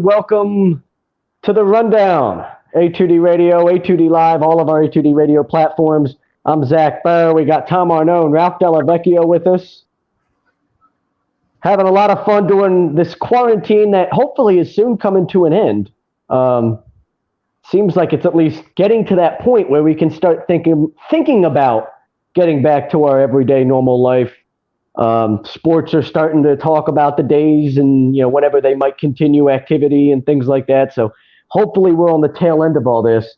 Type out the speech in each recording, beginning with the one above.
Welcome to the Rundown. A2D Radio, A2D Live, all of our A2D Radio platforms. I'm Zach Burr. We got Tom Arnaud and Ralph Dellavecchio with us. Having a lot of fun doing this quarantine that hopefully is soon coming to an end. Seems like it's at least getting to that point where we can start thinking about getting back to our everyday normal life. Sports are starting to talk about the days and, whenever they might continue activity and things like that. So hopefully we're on the tail end of all this.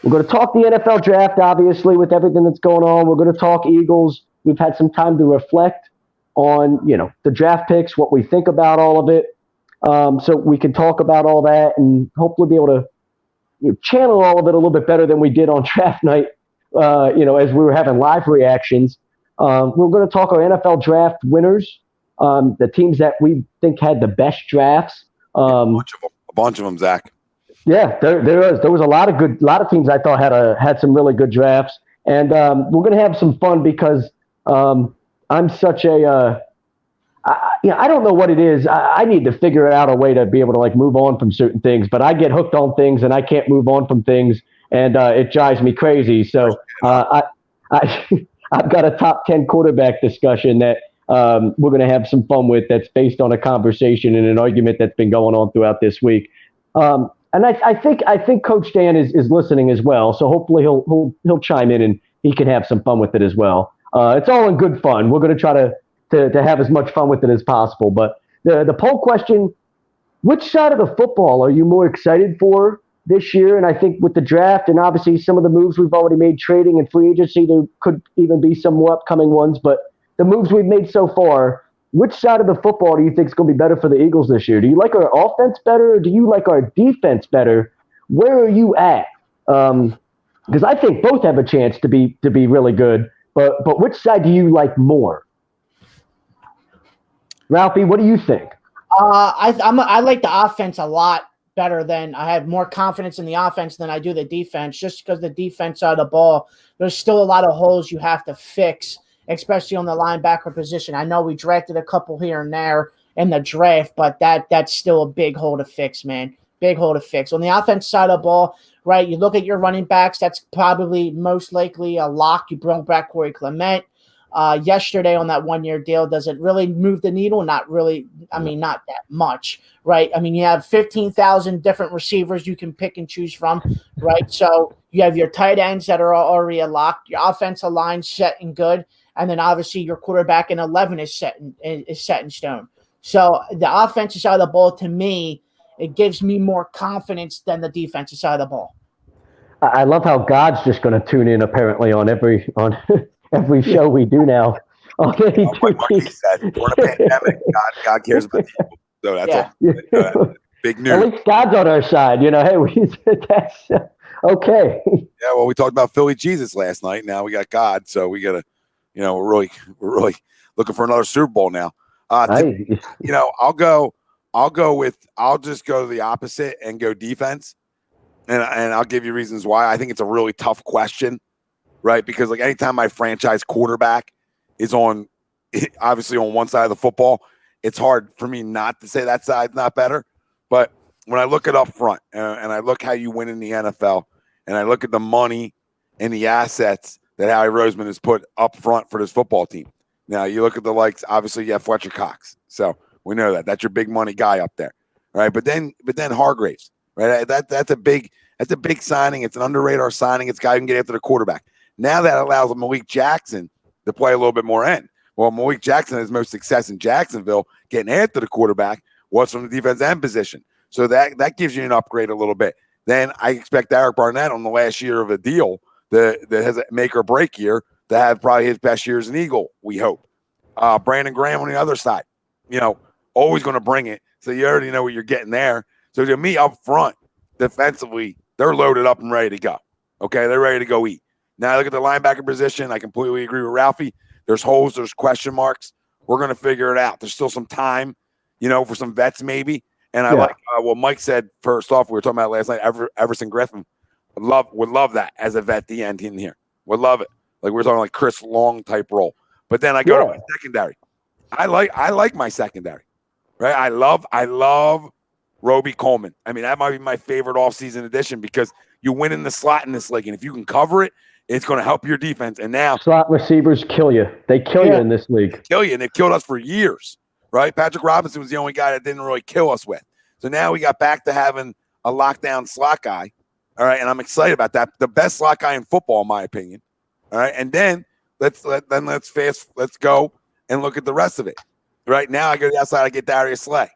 We're going to talk the NFL draft, obviously, with everything that's going on. We're going to talk Eagles. We've had some time to reflect on, the draft picks, what we think about all of it. So we can talk about all that and hopefully be able to channel all of it a little bit better than we did on draft night, as we were having live reactions. We're going to talk our NFL draft winners, the teams that we think had the best drafts. A bunch of them, Zach. Yeah, there was a lot of teams I thought had some really good drafts, and we're going to have some fun because I'm such a I don't know what it is. I need to figure out a way to be able to move on from certain things, but I get hooked on things and I can't move on from things, and it drives me crazy. So I've got a top 10 quarterback discussion that we're going to have some fun with. That's based on a conversation and an argument that's been going on throughout this week. And I think Coach Dan is listening as well. So hopefully he'll chime in and he can have some fun with it as well. It's all in good fun. We're going to try to have as much fun with it as possible. But the poll question, which side of the football are you more excited for this year? And I think with the draft and obviously some of the moves we've already made, trading and free agency, there could even be some more upcoming ones. But the moves we've made so far, which side of the football do you think is going to be better for the Eagles this year? Do you like our offense better or do you like our defense better? Where are you at? Because I think both have a chance to be really good. But which side do you like more? Ralphie, what do you think? I like the offense a lot better than I have more confidence in the offense than I do the defense, just because the defense side of the ball, there's still a lot of holes you have to fix, especially on the linebacker position. I know we drafted a couple here and there in the draft, but that's still a big hole to fix, man. Big hole to fix. On the offense side of the ball, right, you look at your running backs, that's probably most likely a lock. You brought back Corey Clement. Yesterday on that 1-year deal, does it really move the needle? Not really. I mean, not that much, right? I mean, you have 15,000 different receivers you can pick and choose from, right? So you have your tight ends that are already a lock, your offensive line set and good, and then obviously your quarterback in 11 is set in stone. So the offensive side of the ball, to me, it gives me more confidence than the defensive side of the ball. I love how God's just going to tune in apparently on every show we do now. Like he said, we're in a pandemic. God cares about people. So that's big news. At least God's on our side. Hey, that's okay. Yeah, well, we talked about Philly Jesus last night. Now we got God, so we got to, we're really looking for another Super Bowl now. I'll just go the opposite and go defense, and I'll give you reasons why. I think it's a really tough question. Right, because anytime my franchise quarterback is obviously on one side of the football, it's hard for me not to say that side's not better. But when I look at up front and I look how you win in the NFL, and I look at the money and the assets that Howie Roseman has put up front for this football team. Now you look at the likes. Obviously, you have Fletcher Cox, so we know that's your big money guy up there, right? But then Hargraves, right? That's a big signing. It's an under radar signing. It's a guy who can get after the quarterback. Now that allows Malik Jackson to play a little bit more end. Well, Malik Jackson has most success in Jacksonville getting after the quarterback was from the defense end position. So that gives you an upgrade a little bit. Then I expect Eric Barnett on the last year of a deal that has a make or break year to have probably his best year as an Eagle, we hope. Brandon Graham on the other side, always going to bring it. So you already know what you're getting there. So to me up front, defensively, they're loaded up and ready to go. Okay, they're ready to go eat. Now look at the linebacker position. I completely agree with Ralphie. There's holes. There's question marks. We're going to figure it out. There's still some time, for some vets maybe. And I like what Mike said first off. We were talking about last night. Everson Griffin would love that as a vet DN in here. Would love it. We're talking Chris Long type role. But then I go to my secondary. I like my secondary, right? I love Roby Coleman. I mean, that might be my favorite offseason addition because you win in the slot in this league, and if you can cover it, it's going to help your defense. And now slot receivers kill you. They kill you in this league. Kill you, and they've killed us for years, right? Patrick Robinson was the only guy that didn't really kill us with. So now we got back to having a lockdown slot guy, all right? And I'm excited about that. The best slot guy in football, in my opinion, all right? And then let's go and look at the rest of it. Right now, I go to the outside, I get Darius Slay,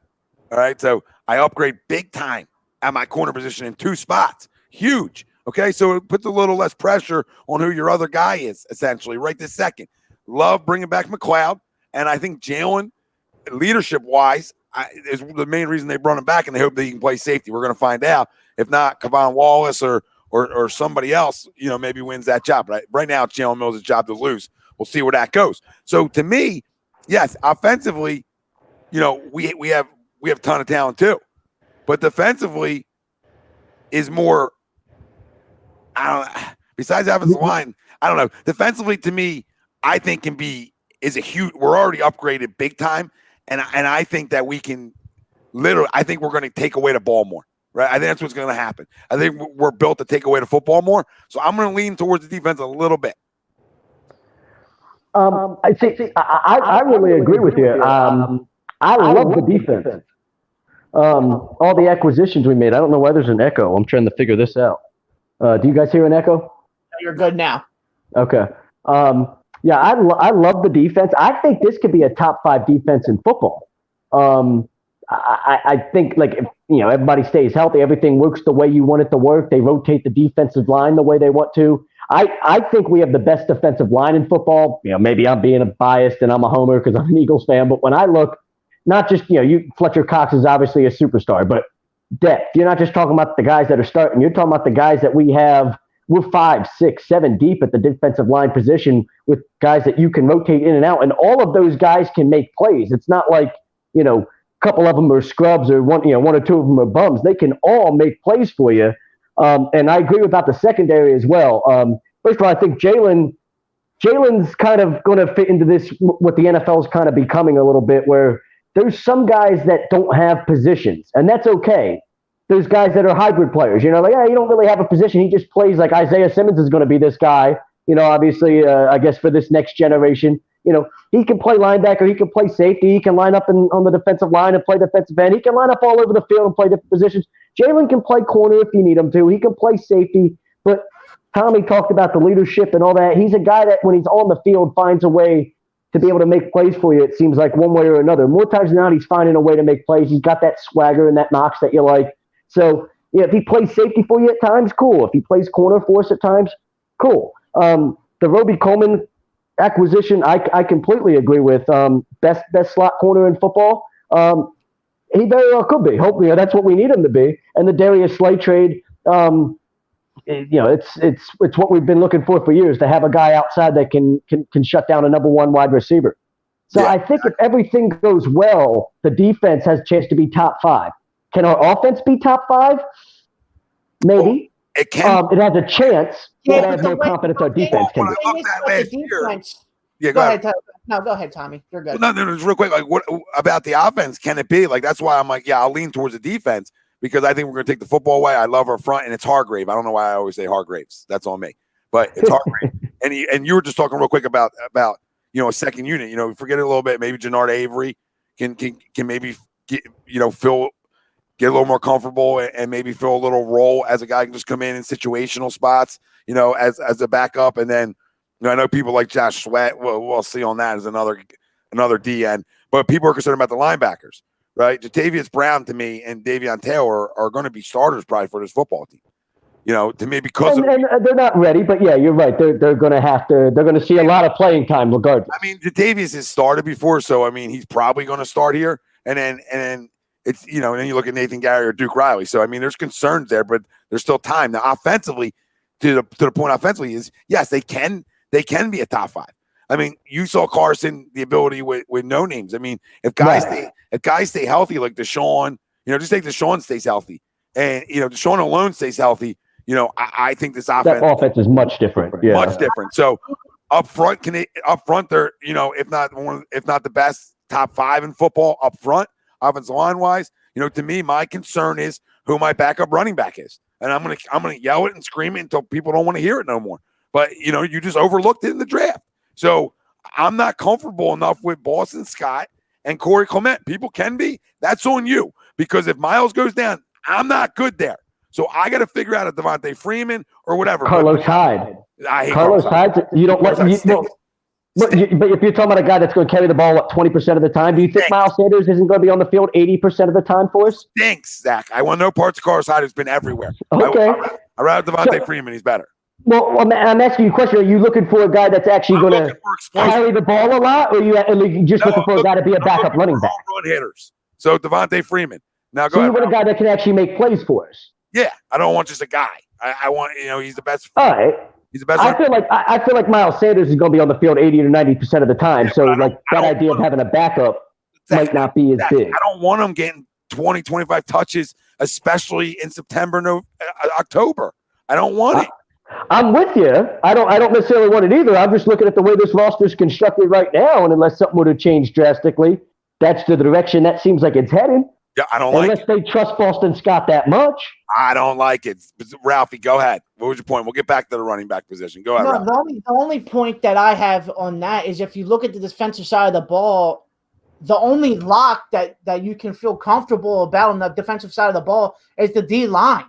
all right? So I upgrade big time at my corner position in 2 spots. Huge. Okay, so it puts a little less pressure on who your other guy is, essentially, right this second. Love bringing back McLeod, and I think Jalen, leadership-wise, is the main reason they brought him back, and they hope that he can play safety. We're going to find out. If not, Kevon Wallace or somebody else, maybe wins that job. But right now, it's Jalen Mills' job to lose. We'll see where that goes. So to me, yes, offensively, we have a ton of talent too, but defensively is more. I don't know. Besides offensive line, I don't know. Defensively, to me, I think is a huge. We're already upgraded big time, and I think that we can literally. I think we're going to take away the ball more. Right? I think that's what's going to happen. I think we're built to take away the football more. So I'm going to lean towards the defense a little bit. I really agree with you. I love the defense. All the acquisitions we made. I don't know why there's an echo. I'm trying to figure this out. Do you guys hear an echo? You're good now. Okay. Yeah, I love the defense. I think this could be a top 5 defense in football. I think if everybody stays healthy, everything works the way you want it to work. They rotate the defensive line the way they want to. I think we have the best defensive line in football. Maybe I'm being biased and I'm a homer because I'm an Eagles fan. But when I look, not just Fletcher Cox is obviously a superstar, but depth. You're not just talking about the guys that are starting. You're talking about the guys that we have. We're 5, 6, 7 deep at the defensive line position with guys that you can rotate in and out, and all of those guys can make plays. It's not like a couple of them are scrubs or one or two of them are bums. They can all make plays for you. And I agree about the secondary as well. First of all, I think Jalen's kind of going to fit into this, what the NFL is kind of becoming a little bit, where there's some guys that don't have positions, and that's okay. There's guys that are hybrid players, you don't really have a position. He just plays like Isaiah Simmons is going to be this guy, obviously, I guess for this next generation. He can play linebacker, he can play safety, he can line up on the defensive line and play defensive end. He can line up all over the field and play different positions. Jalen can play corner if you need him to. He can play safety. But Tommy talked about the leadership and all that. He's a guy that when he's on the field finds a way to be able to make plays for you, it seems like, one way or another. More times than not, he's finding a way to make plays. He's got that swagger and that knocks that you like. So, if he plays safety for you at times, cool. If he plays corner for us at times, cool. The Roby Coleman acquisition, I completely agree with. Best slot corner in football. He very well could be. Hopefully, that's what we need him to be. And the Darius Slay trade, it's what we've been looking for years, to have a guy outside that can shut down a number 1 wide receiver. So yeah. I think if everything goes well, the defense has a chance to be top 5. Can our offense be top 5? Maybe. It can. It has a chance, but I have no confidence our defense can. When I looked at last year. Yeah, go ahead. No, go ahead, Tommy. You're good. No, just real quick. What about the offense? Can it be? That's why I'm I'll lean towards the defense, because I think we're going to take the football away. I love our front, and it's Hargrave. I don't know why I always say Hargraves. That's on me. But it's Hargrave. and you were just talking real quick about a second unit. Forget it a little bit. Maybe Jannard Avery can maybe get a little more comfortable and maybe fill a little role as a guy who can just come in situational spots, as a backup. And then, I know people like Josh Sweat. We'll see on that as another DN. But people are concerned about the linebackers, right? Jatavius Brown, to me, and Davion Taylor are going to be starters probably for this football team. To me, because and they're not ready. But yeah, you're right. They're going to have to. They're going to see a lot of playing time regardless. I mean, Jatavius has started before, so he's probably going to start here, and then. It's, and then you look at Nathan Gary or Duke Riley. So, there's concerns there, but there's still time. Now, offensively, to the point offensively is, yes, they can be a top 5. You saw Carson, the ability with no names. If guys stay healthy, like Deshaun, just take Deshaun stays healthy. And, Deshaun alone stays healthy. I think this offense. That offense is much different. Yeah. Much different. So, up front, they're, if not the best top 5 in football up front. Offensive line wise, To me, my concern is who my backup running back is. And I'm gonna yell it and scream it until people don't want to hear it no more. But you just overlooked it in the draft. So I'm not comfortable enough with Boston Scott and Corey Clement. People can be. That's on you. Because if Miles goes down, I'm not good there. So I got to figure out a Devontae Freeman or whatever. Carlos Hyde. I hate Carlos Hyde. You don't let but if you're talking about a guy that's going to carry the ball 20% of the time, do you think Miles Sanders isn't going to be on the field 80% of the time for us? Stinks, Zach. I want no parts of Carlos Hyde who's been everywhere. Okay. I rather Devontae Freeman. He's better. Well, I'm asking you a question. Are you looking for a guy that's actually going to carry the ball a lot, or are you just looking for a guy to be a backup running back? Run hitters. So Devontae Freeman. Now go so ahead. You want a guy that can actually make plays for us? Yeah, I don't want just a guy. I want he's the best. All right. He's the best. I feel like Miles Sanders is going to be on the field 80 to 90% of the time. So that idea of having a backup might not be as big. I don't want him getting 20, 25 touches, especially in September, October. I don't want it. I'm with you. I don't necessarily want it either. I'm just looking at the way this roster is constructed right now, and unless something would have changed drastically, that's the direction that seems like it's heading. Yeah, I don't like it. Unless they trust Boston Scott that much. I don't like it. Ralphie, go ahead. What was your point? We'll get back to the running back position. Go ahead, the only point that I have on that is if you look at the defensive side of the ball, the only lock that you can feel comfortable about on the defensive side of the ball is the D-line,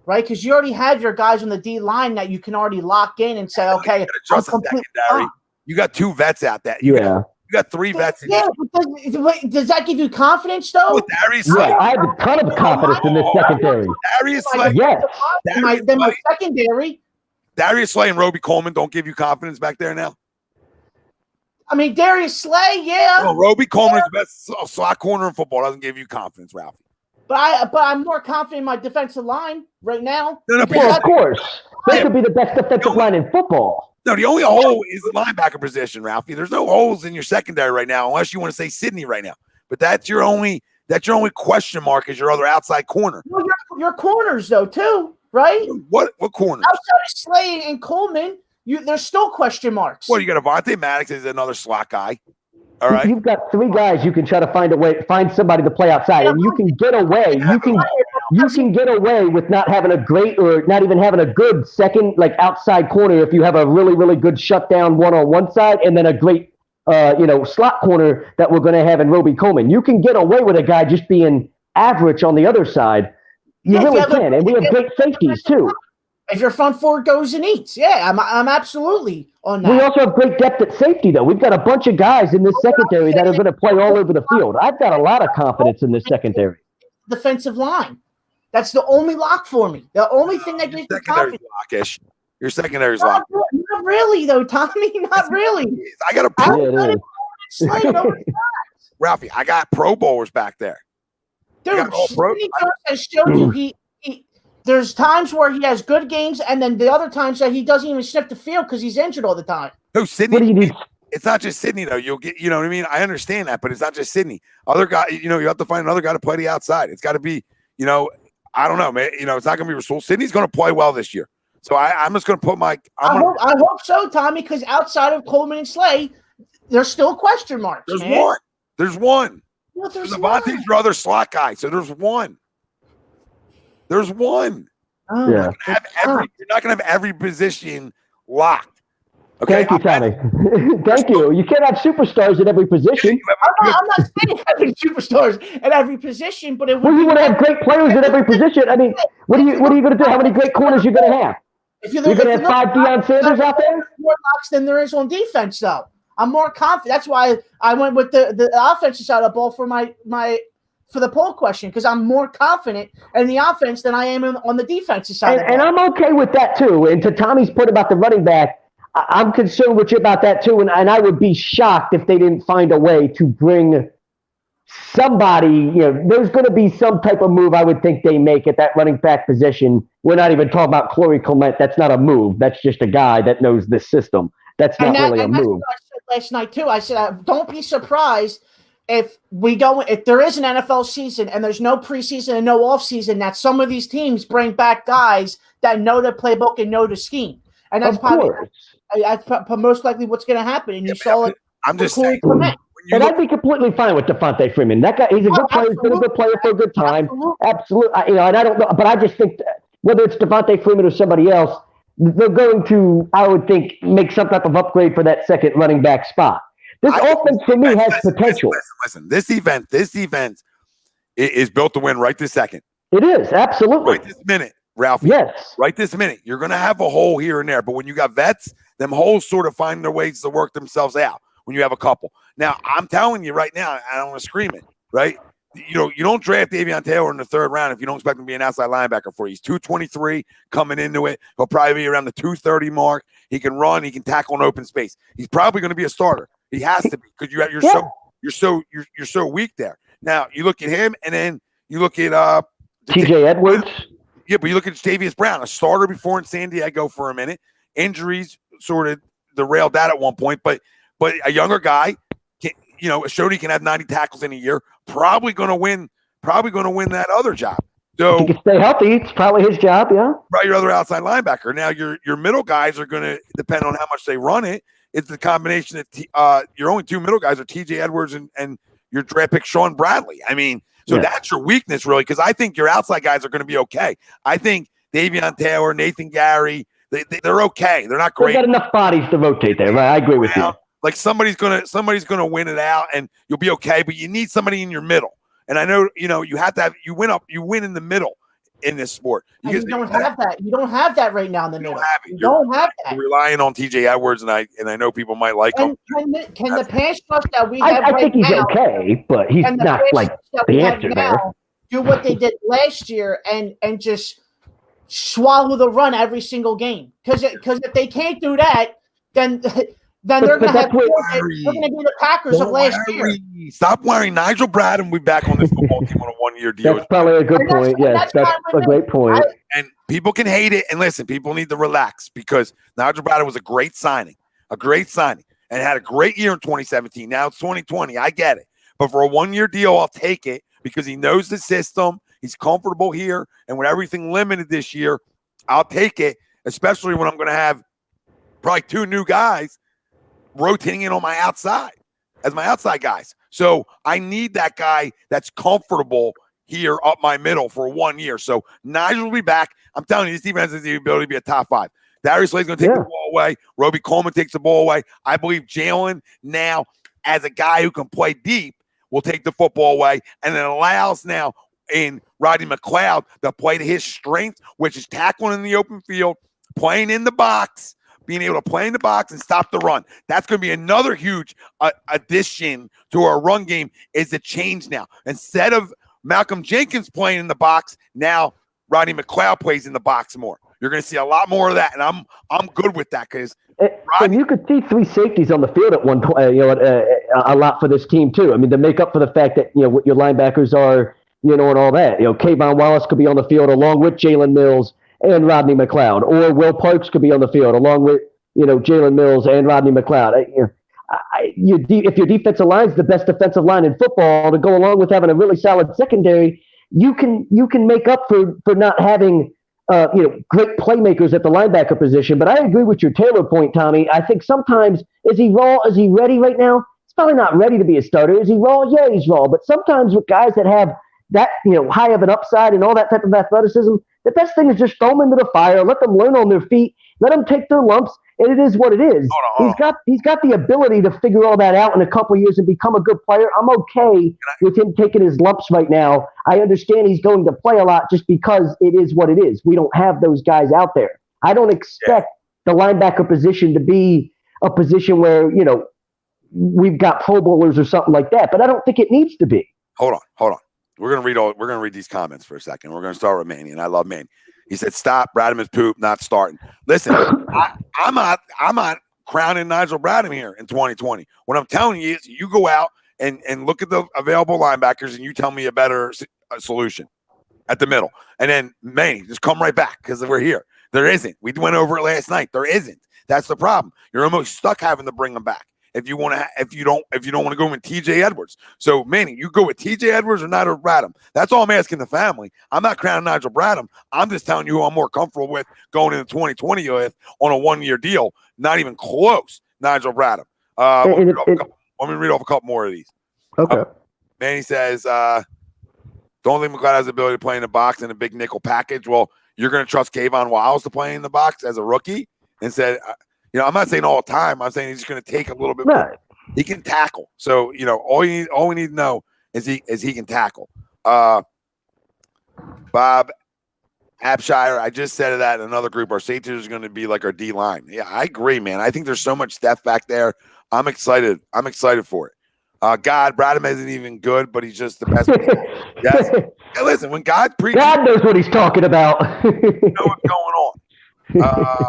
right? Because you already have your guys on the D-line that you can already lock in and say, okay, I'm completely fine. You got 2 vets out there. You got 3 vets. But does that give you confidence, though? I have a ton of confidence in this secondary. Darius Slay. Yes. Then my secondary. Darius Slay and Roby Coleman don't give you confidence back there now? I mean, Darius Slay, yeah. Well, Roby Coleman is the best slot corner in football. Doesn't give you confidence, Ralph. But I'm more confident in my defensive line right now. Well, of course. They could be the best defensive line in football. No, the only hole is the linebacker position, Ralphie. There's no holes in your secondary right now, unless you want to say Sydney right now. But that's your only question mark is your other outside corner. Well, your corners though too, right? What corners? Outside of Slay and Coleman, there's still question marks. Well, you got Avonte Maddox is another slot guy. All right. You've got 3 guys you can try to find somebody to play outside, and you can get away. You can get away with not having a great or not even having a good second outside corner if you have a really, really good shutdown one on one side and then a great slot corner that we're going to have in Roby Coleman. You can get away with a guy just being average on the other side. You really can, and we have great safeties too. If your front 4 goes and eats, I'm absolutely on that. We also have great depth at safety, though. We've got a bunch of guys in this secondary that are going to play all over the field. I've got a lot of confidence in this secondary. Defensive line. That's the only lock for me. The only thing that gives me confidence. Lockish. Your secondary's lock. Not really, though, Tommy. Not really. I got Ralphie, I got Pro Bowlers back there. Dude, has showed you there's times where he has good games, and then the other times that he doesn't even sniff the field because he's injured all the time. No, Sydney. What do you need? It's not just Sydney, though. You'll get, you know what I mean? I understand that, but it's not just Sydney. Other guy, you have to find another guy to play the outside. It's got to be, I don't know, man. It's not going to be Rasul. Sydney's going to play well this year. So I'm just going to put I hope so, Tommy, because outside of Coleman and Slay, there's still question marks. There's one. There's one. Well, there's Avonte's your other slot guy, so there's one. There's one. Yeah. You're not going to have every position locked. Okay. Thank you, Tommy. Thank you. You can't have superstars at every position. I'm not saying having superstars at every position, but you want to have great players at every position. I mean, what are you going to do? How many great corners are you going to have? You're going to have 5 Deion Sanders out there? More locks than there is on defense, though. I'm more confident. That's why I went with the offensive side of the ball for for the poll question, because I'm more confident in the offense than I am on the defensive side. And I'm okay with that too. And to Tommy's point about the running back, I'm concerned with you about that too. And I would be shocked if they didn't find a way to bring somebody. There's going to be some type of move I would think they make at that running back position. We're not even talking about Corey Clement. That's not a move. That's just a guy that knows this system. That's not really a move. That's what I said last night too. I said, don't be surprised if there is an NFL season and there's no preseason and no offseason, that some of these teams bring back guys that know the playbook and know the scheme. And that's probably most likely what's going to happen. And you saw it. I'm just saying, And I'd be completely fine with Devontae Freeman. That guy, he's a good player. He's been a good player for a good time. Absolutely. And I don't know, but I just think whether it's Devontae Freeman or somebody else, they're going to, I would think, make some type of upgrade for that second running back spot. This offense for me has potential. Listen. This event is built to win right this second. It is, absolutely. Right this minute, Ralphie. Yes. Right this minute. You're going to have a hole here and there, but when you got vets, them holes sort of find their ways to work themselves out when you have a couple. Now, I'm telling you right now, I don't want to scream it, right? You don't draft Davion Taylor in the third round if you don't expect him to be an outside linebacker for you. He's 223 coming into it. He'll probably be around the 230 mark. He can run. He can tackle in open space. He's probably going to be a starter. He has to be because you're so weak there. Now you look at him, and then you look at TJ Edwards. Yeah, but you look at Jatavius Brown, a starter before in San Diego for a minute. Injuries sort of derailed that at one point, but a younger guy, showed he can have 90 tackles in a year. Probably going to win that other job. So he can stay healthy. It's probably his job. Yeah. Right, your other outside linebacker. Now your middle guys are going to depend on how much they run it. It's the combination of your only two middle guys are TJ Edwards and your draft pick Sean Bradley. I mean, that's your weakness really, because I think your outside guys are going to be okay. I think Davion Taylor, Nathan Gary, they're okay. They're not great. They've got enough bodies to rotate there. Right? I agree with you. Like somebody's gonna win it out, and you'll be okay. But you need somebody in your middle. And I know you have to have you win in the middle in this sport. You don't have that. You don't have that right now in the middle. You don't have that. You're relying on TJ Edwards, and I know people might like him. Can the pass rush that we have I think he's okay, but he's not like the answer there. Do what they did last year and just swallow the run every single game. Because if they can't do that, then they're going to be the Packers of last year. Stop worrying. Nigel Bradham will be back on the football team on a one-year deal. That's probably a good point. Yes, that's a great point. And people can hate it. And listen, people need to relax because Nigel Bradham was a great signing, and had a great year in 2017. Now it's 2020. I get it. But for a one-year deal, I'll take it because he knows the system. He's comfortable here. And with everything limited this year, I'll take it, especially when I'm going to have probably two new guys rotating in on my outside as my outside guys. So I need that guy that's comfortable here up my middle for 1 year. So Nigel will be back. I'm telling you, this defense has the ability to be a top five. Darius Slay's going to take the ball away. Roby Coleman takes the ball away. I believe Jalen now, as a guy who can play deep, will take the football away, and it allows now in Rodney McLeod to play to his strength, which is tackling in the open field, playing in the box, being able to play in the box and stop the run. That's going to be another huge addition to our run game is the change now. Instead of Malcolm Jenkins playing in the box, now Rodney McLeod plays in the box more. You're going to see a lot more of that, and I'm good with that because and you could see three safeties on the field at one point. A lot for this team too. I mean, to make up for the fact that what your linebackers are, and all that. Kayvon Wallace could be on the field along with Jalen Mills and Rodney McLeod, or Will Parks could be on the field along with Jalen Mills and Rodney McLeod. If your defensive line is the best defensive line in football, to go along with having a really solid secondary, you can make up for not having great playmakers at the linebacker position. But I agree with your Taylor point, Tommy. I think sometimes is he raw? Is he ready right now? He's probably not ready to be a starter. Is he raw? Yeah, he's raw. But sometimes with guys that have that high of an upside and all that type of athleticism, the best thing is just throw them into the fire, let them learn on their feet, let them take their lumps, and it is what it is. He's got the ability to figure all that out in a couple of years and become a good player. I'm okay with him taking his lumps right now. I understand he's going to play a lot just because it is what it is. We don't have those guys out there. I don't expect the linebacker position to be a position where we've got Pro Bowlers or something like that, but I don't think it needs to be. Hold on. We're gonna read these comments for a second. We're gonna start with Manny, and I love Manny. He said, "Stop, Bradham is poop, not starting." Listen, I'm not crowning Nigel Bradham here in 2020. What I'm telling you is, you go out and look at the available linebackers, and you tell me a better solution at the middle, and then Manny, just come right back because we're here. There isn't. We went over it last night. There isn't. That's the problem. You're almost stuck having to bring them back. If you don't want to go with TJ Edwards. So Manny, you go with TJ Edwards or Nigel Bradham. That's all I'm asking the family. I'm not crowning Nigel Bradham. I'm just telling you who I'm more comfortable with going into 2020 with on a 1 year deal. Not even close, Nigel Bradham. Let me read off a couple more of these. Okay. Manny says, don't think McLeod has the ability to play in the box in a big nickel package. Well, you're going to trust Kayvon Wiles to play in the box as a rookie? And said, I'm not saying all the time. I'm saying he's going to take a little bit more. He can tackle. So, all we need to know is he can tackle. Bob Abshire, I just said that in another group. Our safeties are going to be like our D line. Yeah, I agree, man. I think there's so much depth back there. I'm excited. I'm excited for it. God, Bradham isn't even good, but he's just the best. Yes. Hey, listen, when God preaches, God knows what he's talking about. you know what's going on.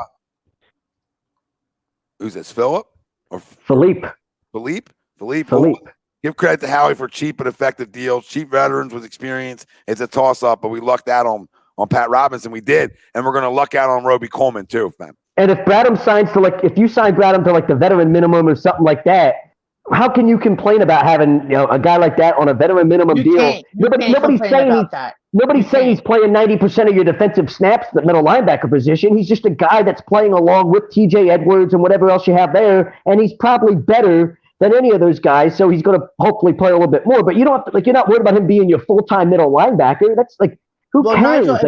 Who's this? Philip or Philippe? Philippe. Well, give credit to Howie for cheap but effective deals. Cheap veterans with experience. It's a toss-up, but we lucked out on Pat Robinson. We did, and we're going to luck out on Roby Coleman too, man. And if Bradham signs to if you sign Bradham to the veteran minimum or something like that, how can you complain about having a guy like that on a veteran minimum deal? Nobody's saying he's playing 90% of your defensive snaps at the middle linebacker position. He's just a guy that's playing along with TJ Edwards and whatever else you have there, and he's probably better than any of those guys. So he's going to hopefully play a little bit more. But you don't have to, you're not worried about him being your full-time middle linebacker. That's who cares? Nigel,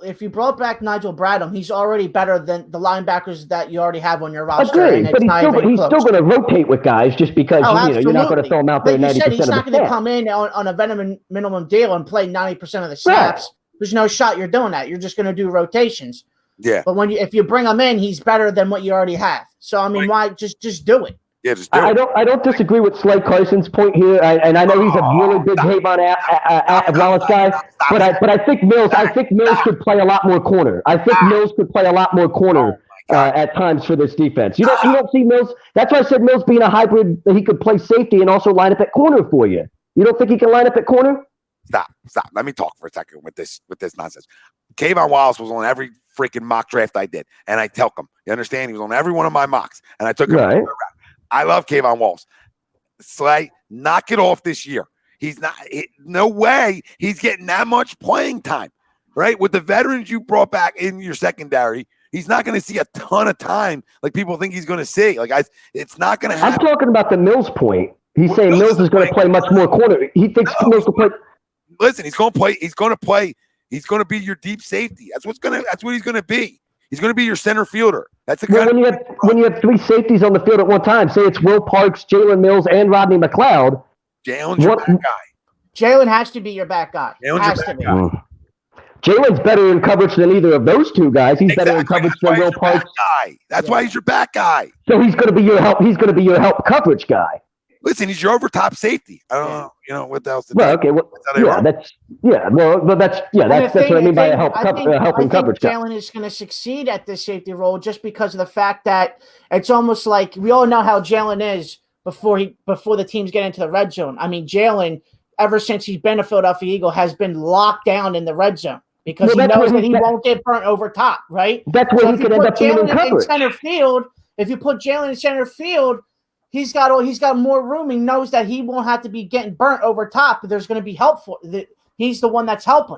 if you brought back Nigel Bradham, he's already better than the linebackers that you already have on your roster. Agreed, but he's still going to rotate with guys just because you're not going to throw him out there 90% of the snaps. He's not going to come in on a veteran minimum deal and play 90% of the snaps. Right. There's no shot you're doing that. You're just going to do rotations. Yeah. But if you bring him in, he's better than what you already have. So why just do it? Yeah, just do it. I don't disagree with Slade Carson's point here, and I know he's a really big Kayvon Wallace guy, but I think Mills could play a lot more corner. I think Mills could play a lot more corner at times for this defense. You don't see Mills. That's why I said Mills being a hybrid, that he could play safety and also line up at corner for you. You don't think he can line up at corner? Stop. Let me talk for a second with this nonsense. Kayvon Wallace was on every freaking mock draft I did, and I took him. You understand? He was on every one of my mocks, and I took him. Right. I love Kayvon Wallace. Slay, knock it off this year. He's not. No way he's getting that much playing time, right? With the veterans you brought back in your secondary, he's not going to see a ton of time like people think he's going to see. It's not going to happen. I'm talking about the Mills point. He's saying Mills is going to play much more corner. He thinks Mills will play. Listen, he's going to play. He's going to play. He's going to be your deep safety. That's what he's going to be. He's going to be your center fielder. That's when you have three safeties on the field at one time. Say it's Will Parks, Jalen Mills, and Rodney McLeod. Jalen's your back guy. Jalen has to be your back guy. Jalen's better in coverage than either of those two guys. He's better in coverage than Will Parks. That's why he's your back guy. So he's going to be your help. He's going to be your help coverage guy. Listen, he's your over top safety. I don't know, what else to do. Well, okay, that's what I mean by helping coverage guy. Jalen is going to succeed at this safety role just because of the fact that it's almost like we all know how Jalen is before the teams get into the red zone. I mean, Jalen, ever since he's been a Philadelphia Eagle, has been locked down in the red zone because he knows that he won't get burnt over top, right? That's where he could end up being in coverage. If you put Jalen in center field, he's got more room. He knows that he won't have to be getting burnt over top. There's going to be help for he's the one that's helping.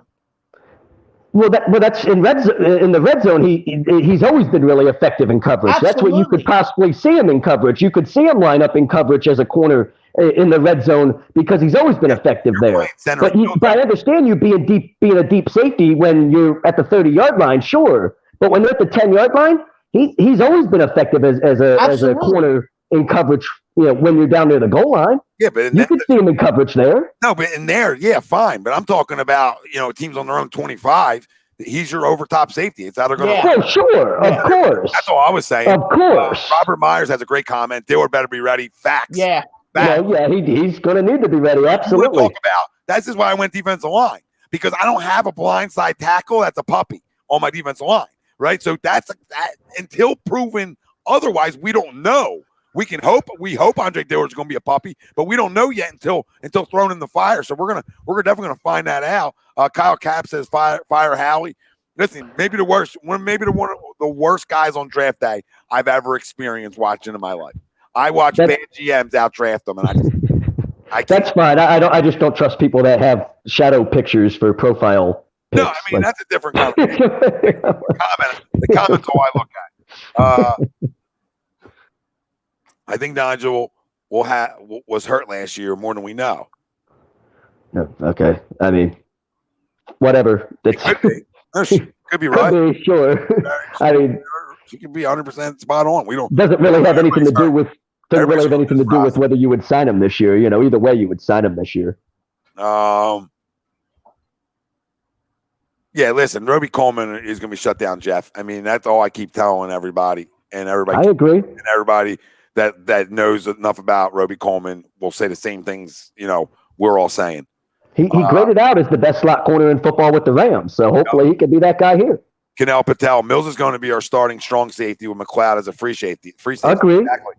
Well, that's in the red zone. He's always been really effective in coverage. Absolutely. That's what you could possibly see him in coverage. You could see him line up in coverage as a corner in the red zone because he's always been effective there. But I understand you being a deep safety when you're at the 30-yard line, sure. But when they're at the 10-yard line, he's always been effective as a corner in coverage, when you're down near the goal line. Yeah, but you could see him in coverage there. No, but in there, yeah, fine. But I'm talking about, teams on their own 25. He's your over top safety. It's either going to. Oh, sure, of course. That's all I was saying. Of course. Robert Myers has a great comment. Dillard better be ready. Facts. Yeah. He's going to need to be ready. Absolutely. This is why I went defensive line, because I don't have a blindside tackle that's a puppy on my defensive line, right? So that until proven otherwise, we don't know. We hope Andre Dillard's going to be a puppy, but we don't know yet until thrown in the fire. So we're definitely going to find that out. Kyle Cap says fire Howie. Listen, maybe one of the worst guys on draft day I've ever experienced watching in my life. I watch bad GMs out draft them, and I that's fine. I just don't trust people that have shadow pictures for profile pics. No, I mean that's a different conversation. The comments all I look at. I think Nigel was hurt last year more than we know. No, okay. I mean, whatever. It could be. No, she could be right. Could be, sure. I mean, she could be 100% spot on. We don't. Doesn't really have anything to do with. Doesn't really have Everybody's anything to do with process. whether you would sign him this year. Either way, you would sign him this year. Yeah, listen, Roby Coleman is going to be shut down, Jeff. I mean, that's all I keep telling everybody, and I agree. and everybody that knows enough about Roby Coleman will say the same things. We're all saying. He graded out as the best slot corner in football with the Rams, so hopefully he could be that guy here. Canel Patel, Mills is going to be our starting strong safety with McLeod as a free safety. Agree. Exactly.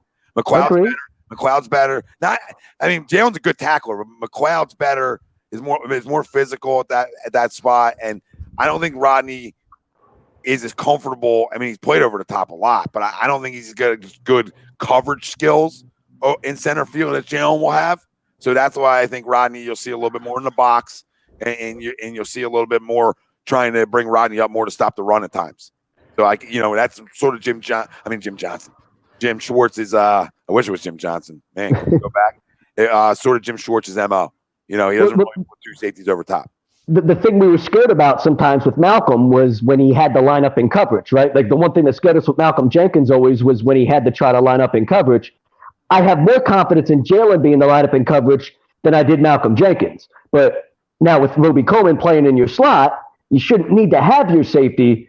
McLeod's better. Jalen's a good tackler, but McLeod's better. Is more physical at that spot, and I don't think Rodney is as comfortable. I mean, he's played over the top a lot, but I don't think he's got good coverage skills in center field that Jalen will have. So that's why I think Rodney, you'll see a little bit more in the box, and you'll see a little bit more trying to bring Rodney up more to stop the run at times. So that's sort of Jim Johnson. Jim Schwartz is I wish it was Jim Johnson. Man, can we go back? Sort of Jim Schwartz's MO. He doesn't really put two safeties over top. The thing we were scared about sometimes with Malcolm was when he had to line up in coverage, right? Like the one thing that scared us with Malcolm Jenkins always was when he had to try to line up in coverage. I have more confidence in Jalen being the lineup in coverage than I did Malcolm Jenkins. But now with Roby Coleman playing in your slot, you shouldn't need to have your safety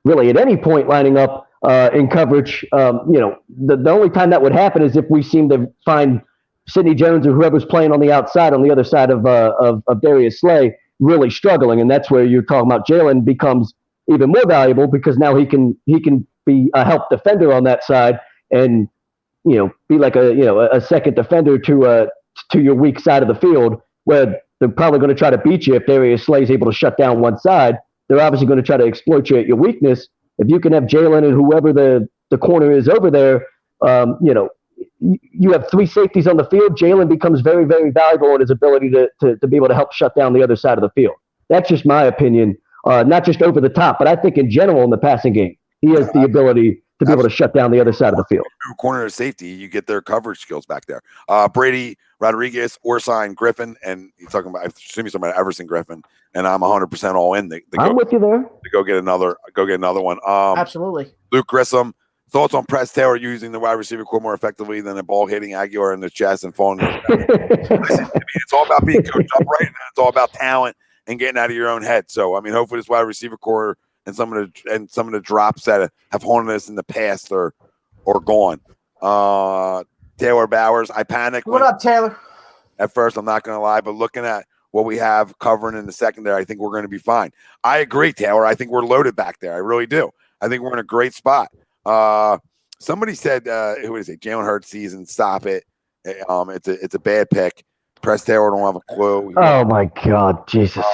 really at any point lining up in coverage. The only time that would happen is if we seem to find Sidney Jones or whoever's playing on the outside on the other side of Darius Slay really struggling, and that's where you're talking about Jalen becomes even more valuable because now he can be a help defender on that side and be like a second defender to your weak side of the field where they're probably going to try to beat you if Darius Slay is able to shut down one side. They're obviously going to try to exploit you at your weakness. If you can have Jalen and whoever the corner is over there, you have three safeties on the field. Jalen becomes very, very valuable in his ability to be able to help shut down the other side of the field. That's just my opinion, not just over the top, but I think in general in the passing game, he has the ability to be able to shut down the other side of the field. Corner of safety, you get their coverage skills back there. Brady, Rodriguez, Orsine, Griffin, and you're talking about, I assume you're talking about Everson Griffin, and I'm 100% all in. I'm with you there. To go get another one. Absolutely. Luke Grissom. Thoughts on Press Taylor using the wide receiver core more effectively than a ball hitting Aguilar in the chest and falling? It's all about being coached up right, and it's all about talent and getting out of your own head. So, hopefully, this wide receiver core and some of the drops that have haunted us in the past are gone. Taylor Bowers, I panicked. What up, Taylor? At first, I'm not going to lie, but looking at what we have covering in the secondary, I think we're going to be fine. I agree, Taylor. I think we're loaded back there. I really do. I think we're in a great spot. Somebody said, who is it? Jalen Hurts season. Stop it. It's a bad pick. Press Taylor don't have a clue. Oh my God, Jesus.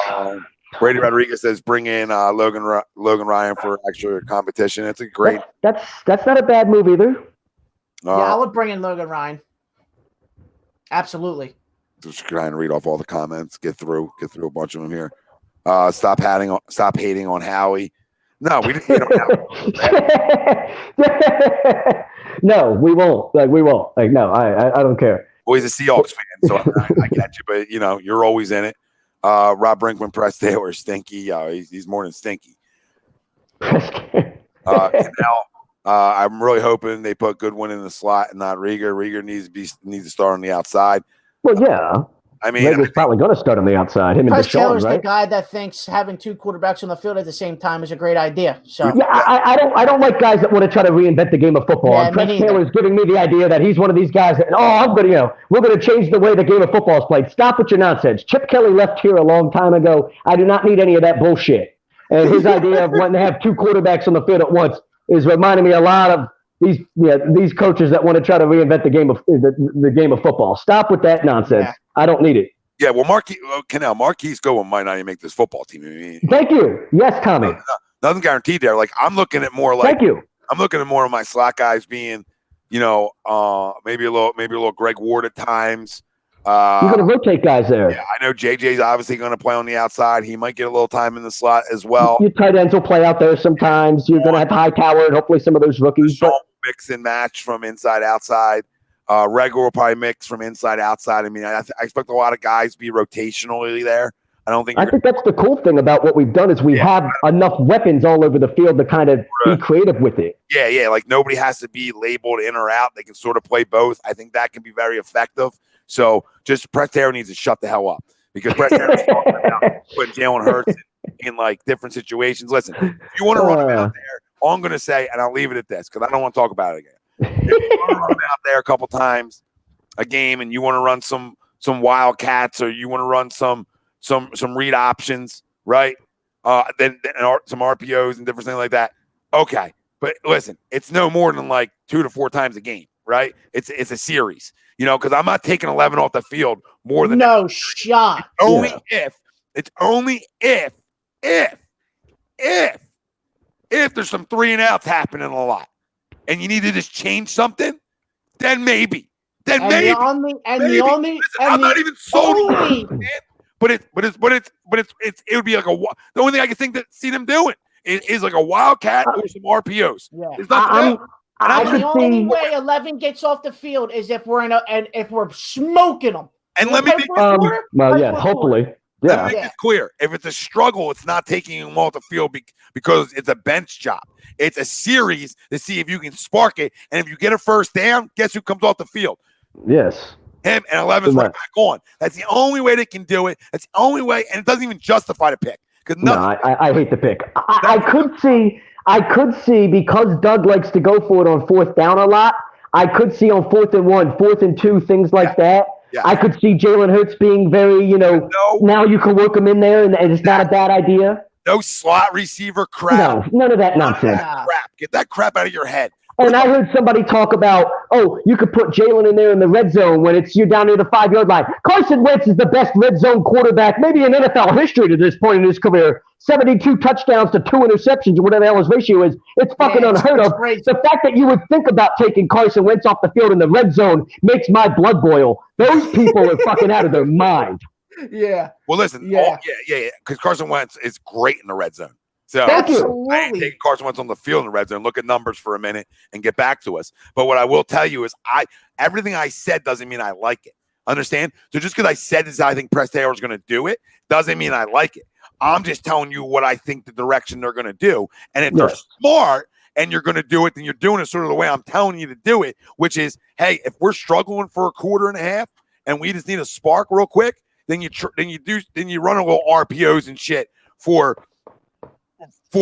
Brady Rodriguez says bring in Logan Ryan for extra competition. It's a great. That's not a bad move either. I would bring in Logan Ryan. Absolutely. Just trying to read off all the comments. Get through a bunch of them here. Stop hating on Howie. No, we didn't hate on Howie. No, we won't. We won't. No, I don't care. Well, he's a Seahawks fan, so I get you. But you're always in it. Rob Brinkman, Press Taylor, stinky. He's more than stinky. I'm really hoping they put Goodwin in the slot and not Rieger. Rieger needs to start on the outside. Well, yeah. Rieger's probably going to start on the outside. Him and Press Deshaun, Taylor's right? the guy that thinks having two quarterbacks on the field at the same time is a great idea. So yeah, I don't like guys that want to try to reinvent the game of football. Yeah, and Press Taylor's giving me the idea that he's one of these guys that we're going to change the way the game of football is played. Stop with your nonsense. Chip Kelly left here a long time ago. I do not need any of that bullshit. And his idea of wanting to have two quarterbacks on the field at once is reminding me a lot of these coaches that want to try to reinvent the game of football. Stop with that nonsense. Yeah. I don't need it. Yeah, well, Marquise Goodwin might not even make this football team. Thank you. Yes, Tommy. Nothing guaranteed there. Like I'm looking at more like. Thank you. I'm looking at more of my slot guys being, maybe a little Greg Ward at times. You're going to rotate guys there. Yeah, I know JJ's obviously going to play on the outside. He might get a little time in the slot as well. Your tight ends will play out there sometimes. You're going to have Hightower and hopefully some of those rookies. Mix and match from inside outside. Reagor will probably mix from inside outside. I mean, I expect a lot of guys to be rotationally there. I think that's the cool thing about what we've done is we have enough weapons all over the field to kind of be creative with it. Yeah. Like nobody has to be labeled in or out. They can sort of play both. I think that can be very effective. So just Prestero needs to shut the hell up because Prestero's talking about putting Jalen Hurts in like different situations. Listen, if you want to run him out there, all I'm going to say, and I'll leave it at this because I don't want to talk about it again. If you want to run him out there a couple times a game and you want to run some wildcats or you want to run some read options, right? Then some RPOs and different things like that. Okay, but listen, it's no more than like 2 to 4 times a game, right? It's a series, because I'm not taking 11 off the field more than shot. It's only if there's some 3 and outs happening a lot, and you need to just change something, then maybe. I'm not even sold on it, man. But it would be like the only thing I can see them doing is like a wildcat or some RPOs. Yeah. The only way 11 gets off the field is if we're smoking them. And let me make hopefully. Let me make it clear. If it's a struggle, it's not taking him off the field because it's a bench job. It's a series to see if you can spark it. And if you get a first down, guess who comes off the field? Yes. Him, and 11's right back on. That's the only way they can do it. That's the only way, and it doesn't even justify the pick. I hate the pick. I could see because Doug likes to go for it on 4th down a lot. I could see on 4th and 1, 4th and 2, things like that. Yeah. I could see Jalen Hurts being very, now you can work him in there, and it's not a bad idea. No slot receiver crap. No, none of that nonsense. Get that crap out of your head. And I heard somebody talk about, you could put Jalen in there in the red zone when you're down near the 5-yard line. Carson Wentz is the best red zone quarterback, maybe in NFL history to this point in his career. 72 touchdowns to 2 interceptions, or whatever the hell his ratio is. It's fucking unheard of. Crazy. The fact that you would think about taking Carson Wentz off the field in the red zone makes my blood boil. Those people are fucking out of their mind. Yeah. Well, listen. Yeah. Because Carson Wentz is great in the red zone. So I ain't taking Carson Wentz on the field in the red zone. Look at numbers for a minute and get back to us. But what I will tell you is everything I said doesn't mean I like it. Understand? So just because I said this, I think Prestero is going to do it, doesn't mean I like it. I'm just telling you what I think the direction they're going to do. And if they're smart and you're going to do it, then you're doing it sort of the way I'm telling you to do it, which is, hey, if we're struggling for a quarter and a half and we just need a spark real quick, then you run a little RPOs and shit for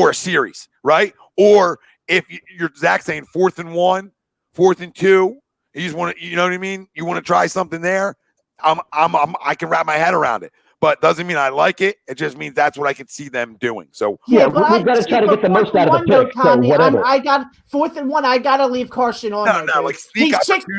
a series, right? Or if you're Zach saying 4th and 1, 4th and 2, you just want to, you know what I mean? You want to try something there. I can wrap my head around it, but doesn't mean I like it. It just means that's what I could see them doing. So we've got to try to get the most out of the pick. So whatever. I got 4th and 1. I got to leave Carson on. No, like sneak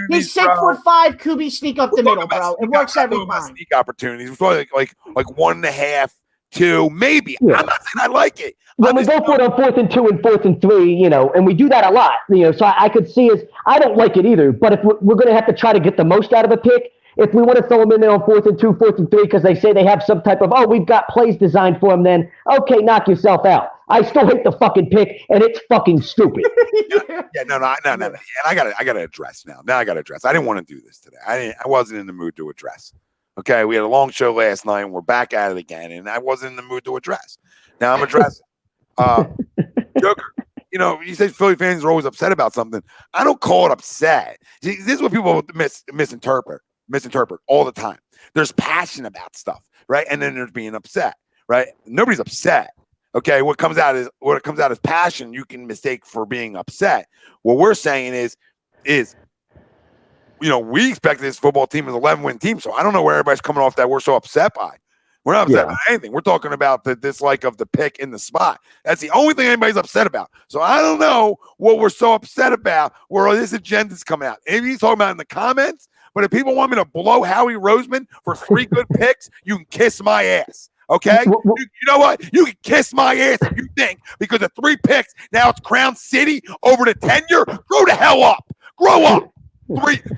he's 6'5". Kubi sneak up the middle, bro. It works every time. Sneak opportunities. We're probably like 1.5. 2, maybe. Yeah. I'm not saying I like it. When we go for it on 4th and 2 and 4th and 3, and we do that a lot, so I could see I don't like it either, but if we're going to have to try to get the most out of a pick, if we want to throw them in there on 4th and 2, 4th and 3, because they say they have some type of, we've got plays designed for them, then, okay, knock yourself out. I still hate the fucking pick, and it's fucking stupid. No. And I got to address now. Now I got to address. I didn't want to do this today. I wasn't in the mood to address. Okay, we had a long show last night, and we're back at it again, and I wasn't in the mood to address. Now I'm addressing. Joker, you say Philly fans are always upset about something. I don't call it upset. See, this is what people misinterpret all the time. There's passion about stuff, right? And then there's being upset, right? Nobody's upset. Okay, what comes out as passion, you can mistake for being upset. What we're saying is we expect this football team is an 11-win team, so I don't know where everybody's coming off that we're so upset by. We're not upset about anything. We're talking about the dislike of the pick in the spot. That's the only thing anybody's upset about. So I don't know what we're so upset about where this agenda's coming out. Maybe he's talking about in the comments, but if people want me to blow Howie Roseman for 3 good picks, you can kiss my ass. Okay? You know what? You can kiss my ass if you think because of 3 picks, now it's Crown City over the tenure. Grow the hell up. Grow up.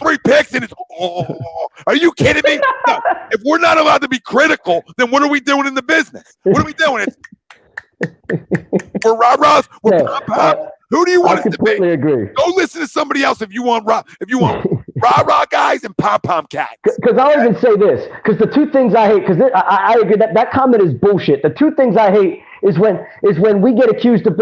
Three picks and it's are you kidding me? No. If we're not allowed to be critical, then what are we doing in the business? What are we doing? We're rah-rahs. We're pop-pop. Who do you want I us to be? completely agree. Go listen to somebody else if you want rah guys and pom cats. Because I'll even say this, because the two things I hate, because I agree that comment is bullshit. The two things I hate is when we get accused of,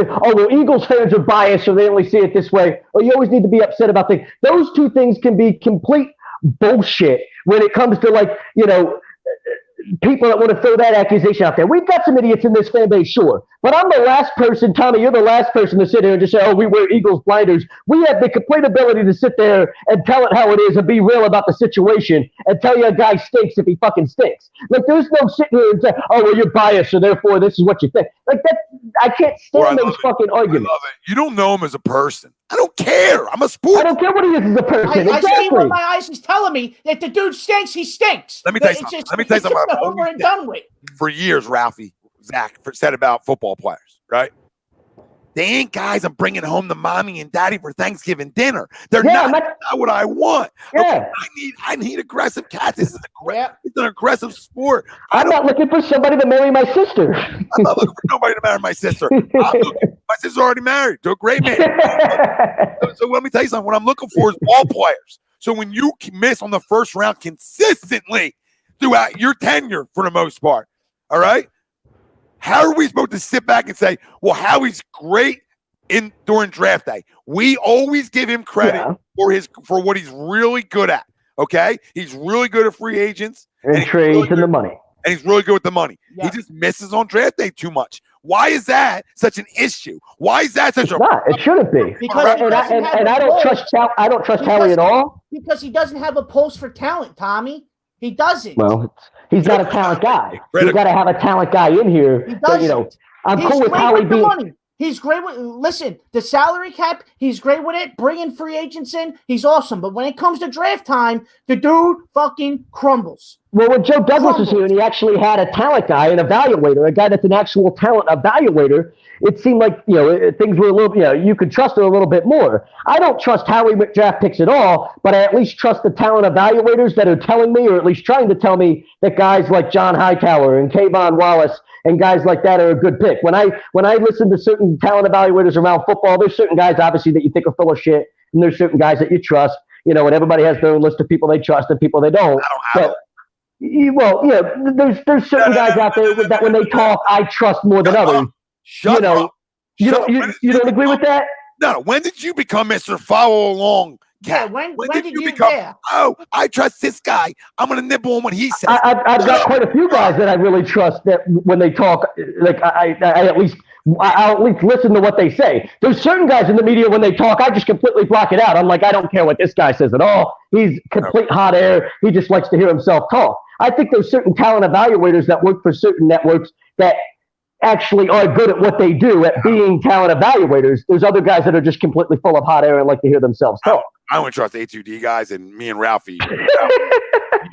Eagles fans are biased, so they only see it this way, or you always need to be upset about things. Those two things can be complete bullshit when it comes to people that want to throw that accusation out there. We've got some idiots in this fan base, sure. But I'm the last person, Tommy, you're the last person to sit here and just say, oh, we wear Eagles blinders. We have the complete ability to sit there and tell it how it is and be real about the situation and tell you a guy stinks if he fucking stinks. Like, there's no sitting here and say, oh, well, you're biased, so therefore this is what you think. Like, that, I can't stand those fucking arguments. I love it. You don't know him as a person. I don't care. I'm a sport. I don't care what he is as a person. I see what my eyes is telling me. If the dude stinks, he stinks. Let me tell you something. Let me tell you something. It's over and done with. For years, Zach said about football players, right? They ain't guys I'm bringing home to mommy and daddy for Thanksgiving dinner. They're not what I want. Yeah. Okay, I need aggressive cats. This is it's an aggressive sport. I'm not looking for somebody to marry my sister. I'm not looking for nobody to marry my sister. My sister's already married to a great man. So let me tell you something. What I'm looking for is ball players. So when you miss on the first round consistently throughout your tenure, for the most part, all right? How are we supposed to sit back and say, well, Howie's great during draft day? We always give him credit for what he's really good at. Okay, he's really good at free agents and trades and the money, and he's really good with the money. Yeah. He just misses on draft day too much. Why is that such an issue? Why is that such It shouldn't be. Because I don't trust Howie at all. Because he doesn't have a pulse for talent, Tommy. He doesn't. Well, he's not a talent guy. You've got to have a talent guy in here. He doesn't. I'm cool with Howie being. Money. He's great with. Listen, the salary cap. He's great with it. Bringing free agents in. He's awesome. But when it comes to draft time, the dude fucking crumbles. Well, when Joe Douglas was here and he actually had a talent guy, an evaluator, a guy that's an actual talent evaluator, it seemed like, things were a little, you could trust it a little bit more. I don't trust Howie with draft picks at all, but I at least trust the talent evaluators that are telling me, or at least trying to tell me, that guys like John Hightower and Kayvon Wallace and guys like that are a good pick. When I listen to certain talent evaluators around football, there's certain guys, obviously, that you think are full of shit, and there's certain guys that you trust, and everybody has their own list of people they trust and people they don't. There's certain guys out there that when they talk, I trust more than others. Shut up. You don't agree with that? No. When did you become Mr. Follow Along Cat? Yeah, when did you become? Yeah. Oh, I trust this guy. I'm gonna nibble on what he says. I've got quite a few guys that I really trust that when they talk, like I'll at least listen to what they say. There's certain guys in the media when they talk, I just completely block it out. I'm like, I don't care what this guy says at all. He's complete hot air. He just likes to hear himself talk. I think there's certain talent evaluators that work for certain networks that actually are good at what they do at being talent evaluators. There's other guys that are just completely full of hot air and like to hear themselves talk. I don't trust A2D guys, and me and Ralphie.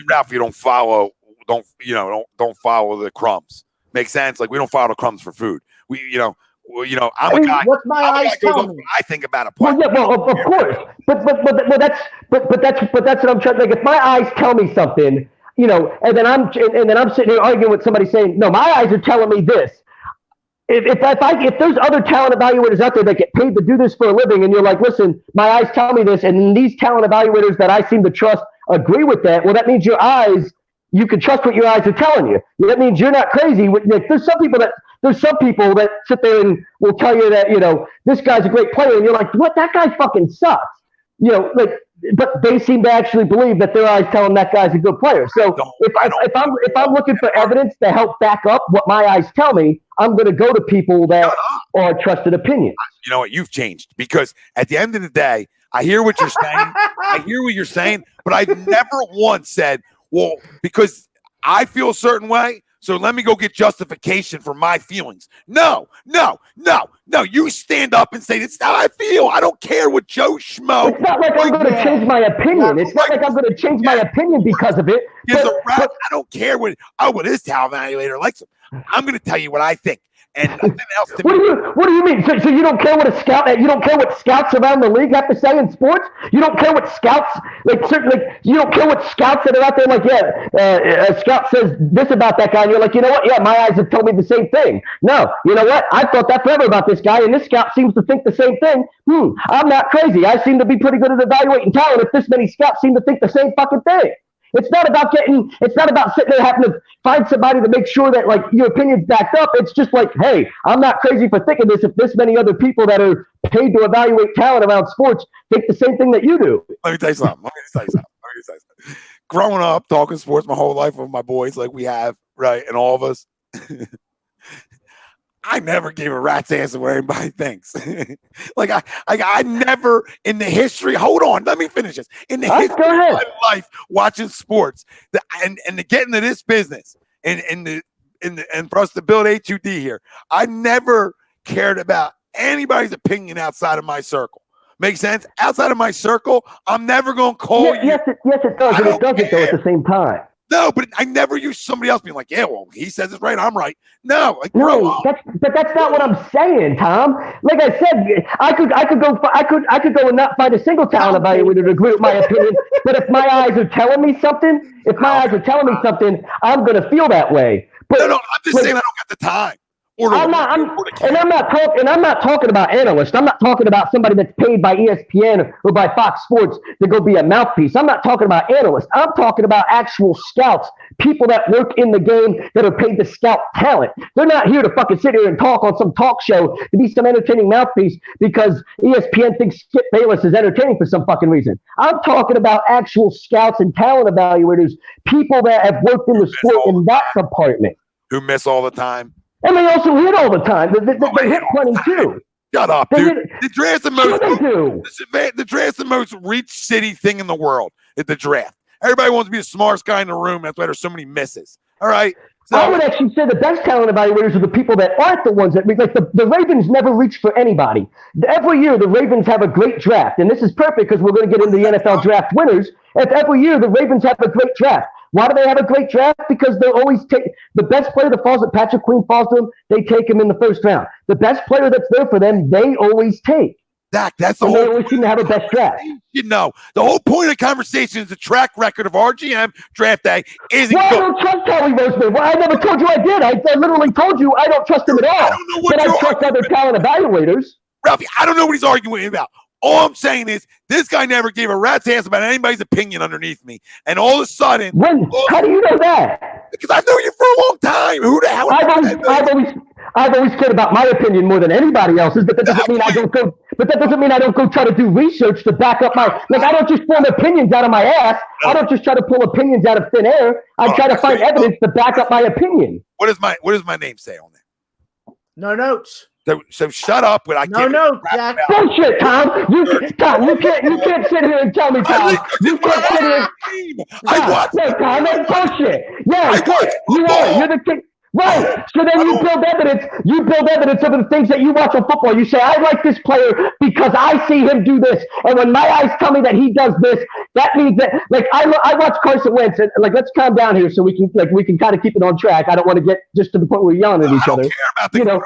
Ralphie don't follow the crumbs. Makes sense? Like, we don't follow the crumbs for food. I'm a guy. What's my eyes telling me? I think about it. Well, of course. But that's what I'm trying to think. If my eyes tell me something, and then I'm sitting here arguing with somebody saying, no, my eyes are telling me this. If there's other talent evaluators out there that get paid to do this for a living, and you're like, listen, my eyes tell me this, and these talent evaluators that I seem to trust agree with that, well, that means you can trust what your eyes are telling you. That means you're not crazy. There's some people that sit there and will tell you that, this guy's a great player, and you're like, what? That guy fucking sucks. But they seem to actually believe that their eyes tell them that guy's a good player. So if I'm looking for evidence to help back up what my eyes tell me, I'm going to go to people that are trusted opinions. You know what? You've changed, because at the end of the day, I hear what you're saying. But I've never once said, well, because I feel a certain way, so let me go get justification for my feelings. No. You stand up and say, it's how I feel. I don't care what Joe Schmo. It's not like I'm going to change my opinion. It's not like I'm going to change my opinion because of it. I don't care what his talent evaluator likes him. I'm going to tell you what I think. and nothing else to What me. do you mean? So you don't care what you don't care what scouts around the league have to say in sports? You don't care what scouts you don't care what scouts that are out there like, a scout says this about that guy, and you're like, you know what? Yeah, my eyes have told me the same thing. No, you know what? I've thought that forever about this guy, and this scout seems to think the same thing. I'm not crazy. I seem to be pretty good at evaluating talent if this many scouts seem to think the same fucking thing. It's not about sitting there having to find somebody to make sure that like your opinion's backed up. It's just like, hey, I'm not crazy for thinking this if this many other people that are paid to evaluate talent around sports think the same thing that you do. Let me tell you something. Growing up, talking sports my whole life with my boys like we have, right, and all of us, I never gave a rat's ass what anybody thinks. Like I never in the history. Hold on, let me finish this. In the history of my life, watching sports, and to get into this business, and for us to build HUD here, I never cared about anybody's opinion outside of my circle. Make sense? Outside of my circle, I'm never going to call you. Yes, it does. And it doesn't, though, at the same time. No, but I never use somebody else being like, yeah, well, he says it's right, I'm right. No, like, no, that's not what I'm saying, Tom. Like I said, I could go and not find a single talent evaluator to agree with my opinion. But if my eyes are telling me something, I'm gonna feel that way. But no, I'm just saying I don't got the time. I'm not talking about analysts. I'm not talking about somebody that's paid by ESPN or by Fox Sports to go be a mouthpiece. I'm not talking about analysts. I'm talking about actual scouts, people that work in the game that are paid to scout talent. They're not here to fucking sit here and talk on some talk show to be some entertaining mouthpiece because ESPN thinks Skip Bayless is entertaining for some fucking reason. I'm talking about actual scouts and talent evaluators, people that have worked in the sport in that department. Who miss all the time. And they also hit all the time. They hit plenty too. Shut up, dude. The draft's the most. The draft's the most rich city thing in the world. It's the draft. Everybody wants to be the smartest guy in the room. That's why there's so many misses. All right. So, I would actually say the best talent evaluators are the people that aren't the ones that like the Ravens never reach for anybody. Every year the Ravens have a great draft, and this is perfect because we're going to get into the NFL draft winners. If every year the Ravens have a great draft. Why do they have a great draft? Because they always take the best player that falls, that Patrick Queen falls to them, they take him in the first round. The best player that's there for them, they always take. Zach, that's the and whole. They always seem to have a best draft. You know, the whole point of the conversation is the track record of RGM draft day isn't good. I don't trust Howie Roseman. Well, I never told you I did. I literally told you I don't trust him at all. I don't know what but I trust other talent evaluators. Ralphie, I don't know what he's arguing about. All I'm saying is this guy never gave a rat's ass about anybody's opinion underneath me. And all of a sudden... How do you know that? Because I've known you for a long time. Who the hell... I've always cared about my opinion more than anybody else's, but that doesn't mean I don't go... But that doesn't mean I don't go try to do research to back up my... Like, I don't just form opinions out of my ass. I don't just try to pull opinions out of thin air. I try to find evidence to back up my opinion. What does my name say on there? No notes. So shut up when I can't. No, Jack. Bullshit, Tom. You can't sit here and tell me, Tom. You can't sit here. Tom, that's bullshit. Yeah, you are. You're the king. Right. So then you build evidence. You build evidence of the things that you watch on football. You say, I like this player because I see him do this. And when my eyes tell me that he does this, that means that, like, I watch Carson Wentz. And, like, let's calm down here so we can kind of keep it on track. I don't want to get just to the point where we're yelling at each other. No,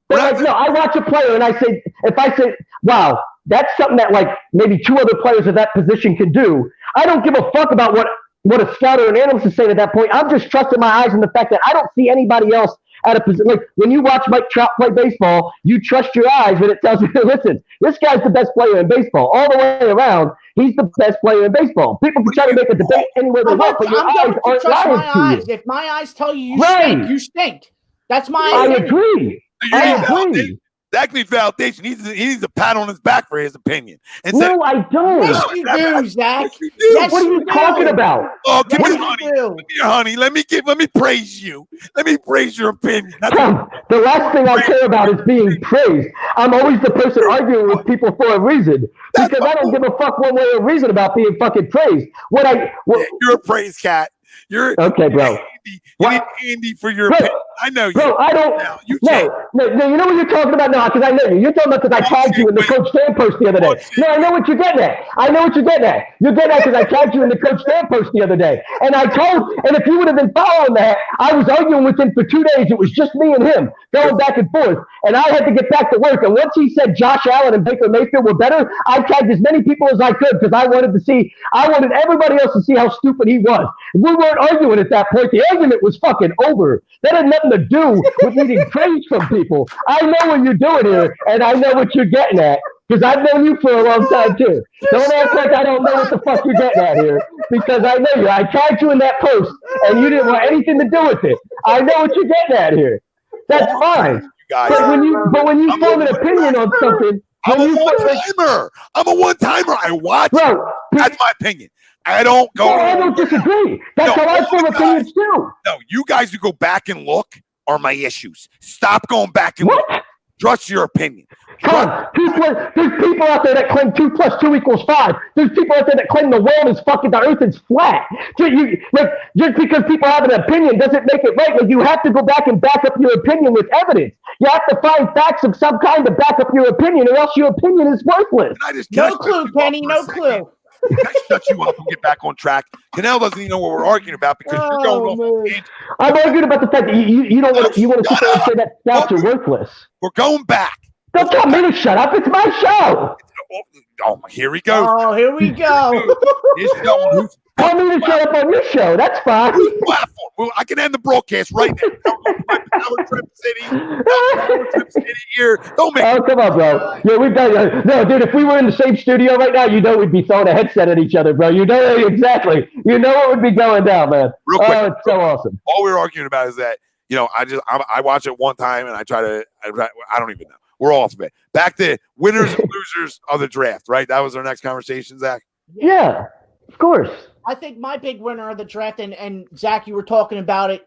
I watch a player and if I say, wow, that's something that, like, maybe two other players of that position can do. I don't give a fuck about what a scout or an analyst is saying at that point. I'm just trusting my eyes in the fact that I don't see anybody else at a position. Like, when you watch Mike Trout play baseball, you trust your eyes when it tells you, listen, this guy's the best player in baseball. All the way around, he's the best player in baseball. People can try to make a debate anywhere they want, but your eyes aren't lying to you. If my eyes tell you stink, you stink. That's my opinion. I agree. Zach needs validation. He needs a pat on his back for his opinion. No, I don't. Yes, you do, Zach. Yes, what are you talking about? Oh, give me honey. Give me your honey. Let me praise you. Let me praise your opinion. Tom, the last thing I care about is being praised. I'm always the person arguing with people for a reason because I don't give a fuck one way or reason about being fucking praised. You're a praise cat. You're okay, bro. You need Andy for your opinion. I know you. Bro, I don't. No, you No, can't. no, you know what you're talking about now, because I know you. You're talking about because I tagged you in the Coach Dan post the other day. No, I know what you're getting at. I know what you're getting at. You're getting at because I tagged you in the Coach Dan post the other day. And if you would have been following that, I was arguing with him for 2 days. It was just me and him going back and forth. And I had to get back to work. And once he said Josh Allen and Baker Mayfield were better, I tagged as many people as I could because I wanted everybody else to see how stupid he was. We weren't arguing at that point. The argument was fucking over. That had nothing to do with needing praise from people. I know what you're doing here, and I know what you're getting at, because I've known you for a long time, too. Don't act like I don't know what the fuck you're getting at here, because I know you. I tagged you in that post, and you didn't want anything to do with it. I know what you're getting at here. That's fine. But when you form an opinion on something, I'm a one-timer. I watch. Bro, that's my opinion. I don't go. I don't disagree. That's how I form opinions too. No, you guys who go back and look are my issues. Stop going back and look. Trust your opinion. There's people out there that claim 2 + 2 = 5. There's people out there that claim the world is fucking, the earth is flat. Just because people have an opinion doesn't make it right. Like, you have to go back and back up your opinion with evidence. You have to find facts of some kind to back up your opinion, or else your opinion is worthless. No clue, Penny. No clue. Can I shut you up and get back on track? Canal doesn't even know what we're arguing about because you're going off. I'm arguing about the fact that you don't want to. You want to sit there and say that stats are worthless. We're going back. Don't tell me to shut up. It's my show. Oh, here we go. Oh, here we go. Tell me to shut up on your show. That's fine. Platform. Well, I can end the broadcast right now. Power Trip City here. Don't make. Oh, come on, bro. Yeah, we've done. No, dude. If we were in the same studio right now, you know we'd be throwing a headset at each other, bro. You know exactly. You know what would be going down, man. Real quick. Oh, it's so awesome. All we're arguing about is that I watch it one time and I don't even know. We're off of it. Back to winners and losers of the draft, right? That was our next conversation, Zach. Yeah, of course. I think my big winner of the draft, and Zach, you were talking about it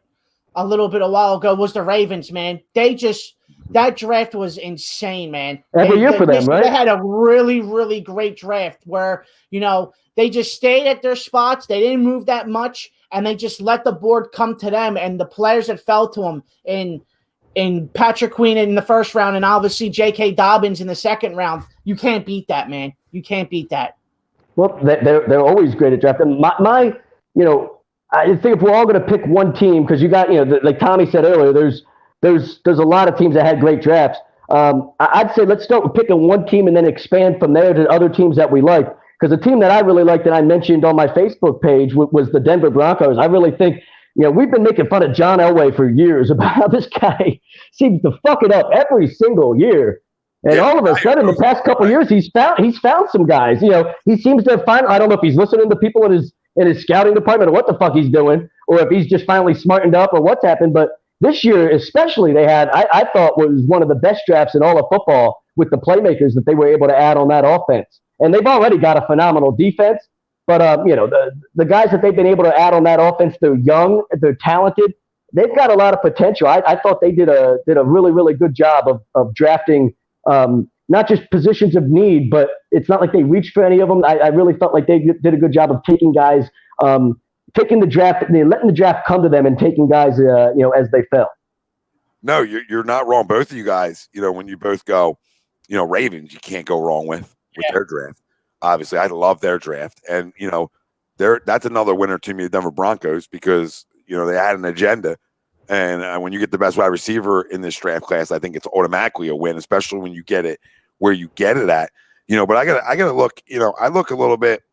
a little bit a while ago, was the Ravens, man. That draft was insane, man. Every year for them, right? They had a really, really great draft where, they just stayed at their spots. They didn't move that much, and they just let the board come to them, and the players that fell to them in Patrick Queen in the first round, and obviously J.K. Dobbins in the second round. You can't beat that, man. You can't beat that. Well, they're always great at drafting. I think if we're all going to pick one team, because you got, like Tommy said earlier, there's a lot of teams that had great drafts. I'd say let's start with picking one team and then expand from there to other teams that we like. Because the team that I really liked that I mentioned on my Facebook page was the Denver Broncos. I really think, we've been making fun of John Elway for years about how this guy seems to fuck it up every single year. And all of a sudden, the past couple of years, he's found some guys. He seems to have I don't know if he's listening to people in his scouting department or what the fuck he's doing, or if he's just finally smartened up or what's happened. But this year, especially, they had I thought was one of the best drafts in all of football with the playmakers that they were able to add on that offense. And they've already got a phenomenal defense. But the guys that they've been able to add on that offense, they're young, they're talented. They've got a lot of potential. I thought they did a really, really good job of drafting. Not just positions of need, but it's not like they reached for any of them. I really felt like they did a good job of taking guys, taking the draft, letting the draft come to them and taking guys, as they fell. No, you're not wrong. Both of you guys, when you both go, Ravens, you can't go wrong with their draft. Obviously, I love their draft, and that's another winner to me, the Denver Broncos, because they had an agenda. And when you get the best wide receiver in this draft class, I think it's automatically a win, especially when you get it where you get it at. But I gotta look. I look a little bit.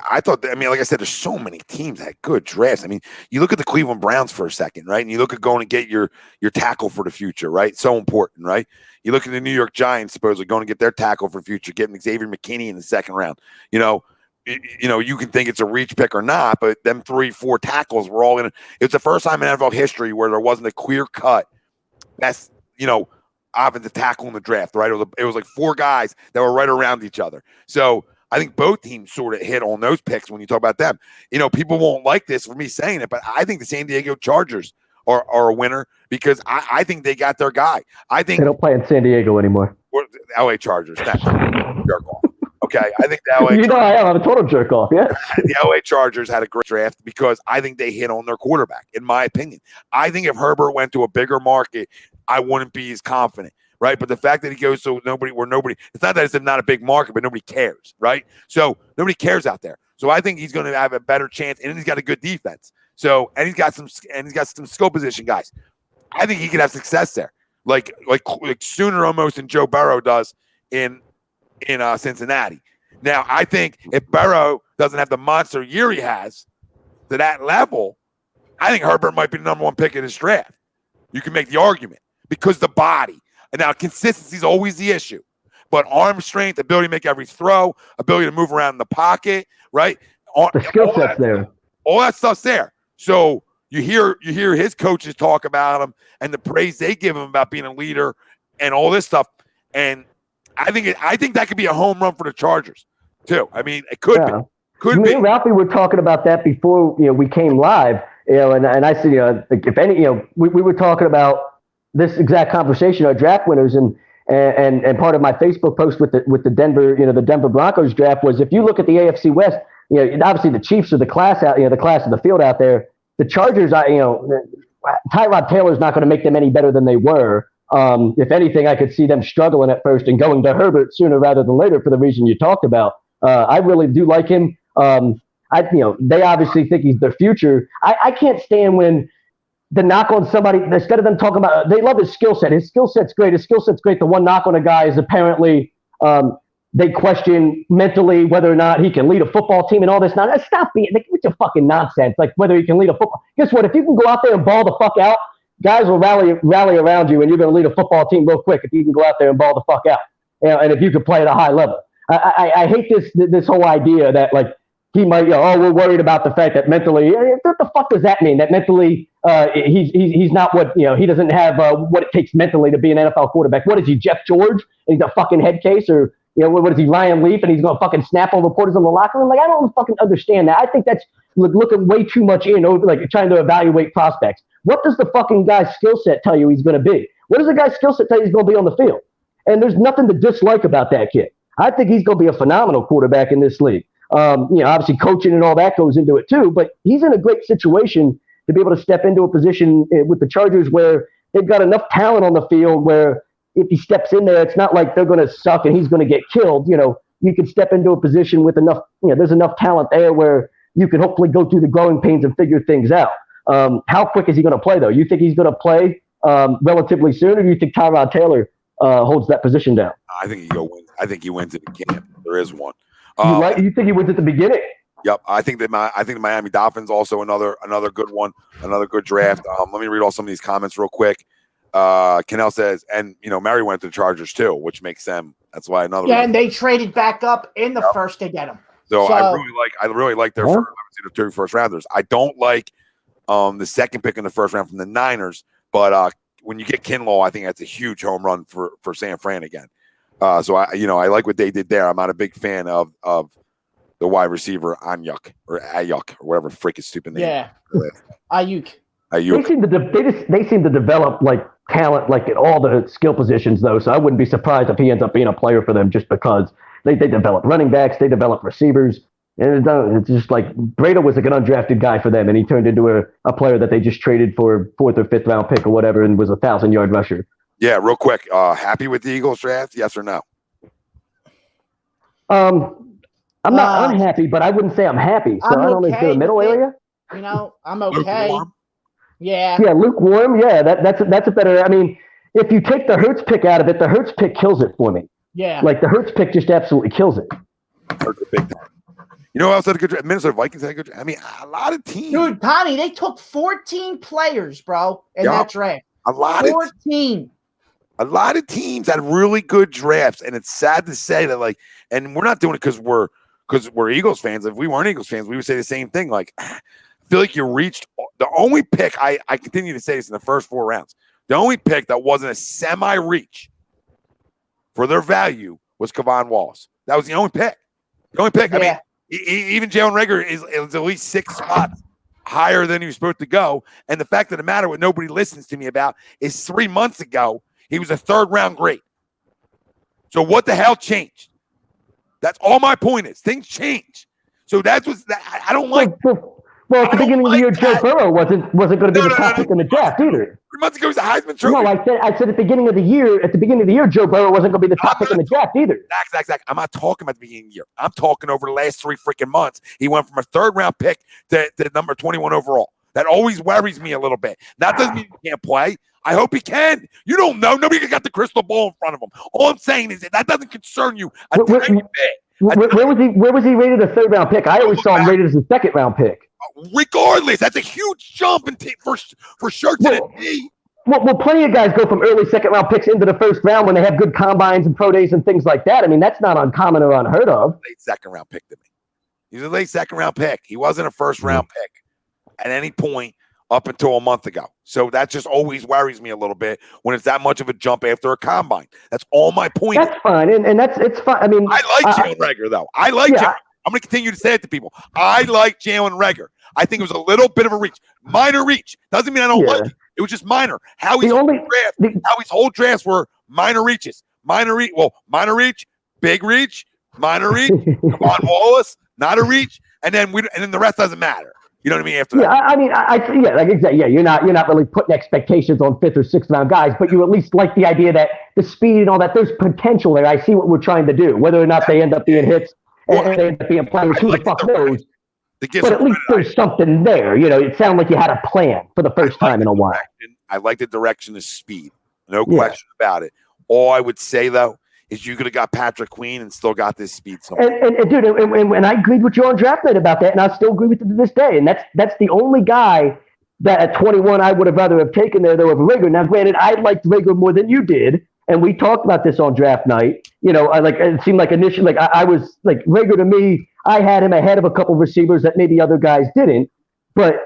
I thought that, like I said, there's so many teams that had good drafts. You look at the Cleveland Browns for a second, right? And you look at going to get your tackle for the future, right? So important, right? You look at the New York Giants, supposedly going to get their tackle for the future, getting Xavier McKinney in the second round. You can think it's a reach pick or not, but them 3-4 tackles were all in it. It's the first time in NFL history where there wasn't a clear cut best, offensive tackle in the draft, right? It was like 4 guys that were right around each other. So I think both teams sort of hit on those picks when you talk about them. People won't like this for me saying it, but I think the San Diego Chargers are a winner because I think they got their guy. I think they don't play in San Diego anymore. LA Chargers. Jerk off. Okay, I think the LA You know I am. I'm a total jerk off. Yes. the LA Chargers had a great draft because I think they hit on their quarterback, in my opinion. I think if Herbert went to a bigger market, I wouldn't be as confident, right? But the fact that he goes to nobody, it's not that it's not a big market, but nobody cares, right? So nobody cares out there. So I think he's going to have a better chance, and he's got a good defense. So, and he's got some skill position guys. I think he could have success there, like sooner almost than Joe Burrow does in Cincinnati. Now, I think if Burrow doesn't have the monster year he has to that level, I think Herbert might be the number one pick in this draft. You can make the argument because the body. And now consistency is always the issue. But arm strength, ability to make every throw, ability to move around in the pocket, right? The skill set's there. All that stuff's there. So you hear his coaches talk about him and the praise they give him about being a leader and all this stuff. And I think that could be a home run for the Chargers too. I mean, it could be. Could Me be. and Ralphie were talking about that before we came live. And I said, if any, we were talking about this exact conversation, our draft winners, and part of my Facebook post with the Denver, the Denver Broncos draft was, if you look at the AFC West, obviously the Chiefs are the class out, the class of the field out there. The Chargers, Tyrod Taylor's not going to make them any better than they were. If anything, I could see them struggling at first and going to Herbert sooner rather than later for the reason you talked about. I really do like him. They obviously think he's their future. I can't stand when the knock on somebody, instead of them talking about, they love his skill set. His skill set's great. The one knock on a guy is apparently they question mentally whether or not he can lead a football team and all this. Now, stop being, it's a fucking nonsense. Like whether he can lead a football. Guess what? If you can go out there and ball the fuck out, guys will rally around you, and you're going to lead a football team real quick if you can go out there and ball the fuck out, and if you can play at a high level. I hate this whole idea that like he might, we're worried about the fact that mentally, what the fuck does that mean? That mentally he's not what, he doesn't have what it takes mentally to be an NFL quarterback. What is he, Jeff George? And he's a fucking head case, or what is he, Ryan Leaf, and he's going to fucking snap on reporters in the locker room? Like, I don't fucking understand that. I think that's looking way too much like trying to evaluate prospects. What does the fucking guy's skill set tell you he's going to be? What does the guy's skill set tell you he's going to be on the field? And there's nothing to dislike about that kid. I think he's going to be a phenomenal quarterback in this league. Obviously coaching and all that goes into it too, but he's in a great situation to be able to step into a position with the Chargers where they've got enough talent on the field where if he steps in there, it's not like they're going to suck and he's going to get killed. You can step into a position with enough, there's enough talent there where you can hopefully go through the growing pains and figure things out. How quick is he going to play though? You think he's going to play relatively soon, or do you think Tyrod Taylor holds that position down? I think he wins it again. There is one. You think he wins at the beginning? Yep. I think the Miami Dolphins also another good one, another good draft. Let me read all some of these comments real quick. Kennel says, and Mary went to the Chargers too, which makes them. That's why another. Yeah, and they traded back up in the first to get him. So I really like their two first rounders. I don't like the second pick in the first round from the Niners, but when you get Kinlaw, I think that's a huge home run for San Fran again. So I like what they did there. I'm not a big fan of the wide receiver Ayuk or whatever freaking stupid name. Yeah, Ayuk. They seem to develop like talent like at all the skill positions though. So I wouldn't be surprised if he ends up being a player for them just because they develop running backs, they develop receivers, and it's just like Breda was like an undrafted guy for them, and he turned into a player that they just traded for 4th or 5th round pick or whatever, and was a 1,000-yard rusher. Yeah, real quick. Happy with the Eagles draft? Yes or no? I'm not unhappy, but I wouldn't say I'm happy. So I don't know, is there a middle area? I'm okay. Lukewarm? Yeah. Yeah, lukewarm. Yeah, that's a better. I mean, if you take the Hurts pick out of it, the Hurts pick kills it for me. Yeah. Like the Hurts pick just absolutely kills it. Hurts a big time. You know who else had a good draft? Minnesota Vikings had a good draft. I mean, a lot of teams. Dude, Connie, they took 14 players, bro, in that draft. A lot 14. A lot of teams had really good drafts, and it's sad to say that, and we're not doing it because we're Eagles fans. If we weren't Eagles fans, we would say the same thing. Like, I feel like you reached the only pick. I continue to say this in the first 4 rounds. The only pick that wasn't a semi-reach for their value was Kevon Wallace. That was the only pick. The only pick. Yeah. I mean, even Jalen Reagor is at least 6 spots higher than he was supposed to go. And the fact of the matter, what nobody listens to me about, is 3 months ago, he was a 3rd round grade. So what the hell changed? That's all my point is. Things change. So that's what's that. I don't like. Well, at the beginning of the year, Joe Burrow wasn't going to be the top pick in the draft either. 3 months ago, he was a Heisman Trophy. No, I said at the beginning of the year, Joe Burrow wasn't going to be the top pick in the draft either. Exactly. I'm not talking about the beginning of the year. I'm talking over the last 3 freaking months. He went from a 3rd round pick to number 21 overall. That always worries me a little bit. That doesn't mean he can't play. I hope he can. You don't know. Nobody got the crystal ball in front of him. All I'm saying is that doesn't concern you a tiny bit. Where was he rated a 3rd round pick? I always saw him rated as a 2nd round pick. Regardless, that's a huge jump for sure to the D. Well, plenty of guys go from early 2nd round picks into the 1st round when they have good combines and pro days and things like that. I mean, that's not uncommon or unheard of. Late 2nd round pick to me. He's a late 2nd round pick. He wasn't a 1st round pick at any point up until a month ago. So that just always worries me a little bit when it's that much of a jump after a combine. That's all my point. That's fine, and it's fine. I mean, I like Jalen Reagor, though. I like Jalen. I'm going to continue to say it to people. I like Jalen Reagor. I think it was a little bit of a reach. Minor reach. Doesn't mean I don't like it. It was just minor. How his whole drafts were minor reaches. Minor reach, big reach, minor reach. Javon Wallace, not a reach. And then the rest doesn't matter. You know what I mean? After that. I mean, exactly. Yeah, you're not really putting expectations on 5th or 6th round guys, but you at least like the idea that the speed and all that, there's potential there. I see what we're trying to do. Whether or not they end up being hits and they end up being players, who the fuck knows? But at least there's something there. You know, it sounded like you had a plan for the first time in a while. I like the direction of speed. No question about it. All I would say, though, is you could have got Patrick Queen and still got this speed. And dude, and I agreed with you on draft night about that, and I still agree with it to this day. And that's the only guy that at 21 I would have rather have taken there, though, over Reagor. Now, granted, I liked Reagor more than you did, and we talked about this on draft night. You know, it seemed like initially, I was like Reagor to me. I had him ahead of a couple of receivers that maybe other guys didn't, but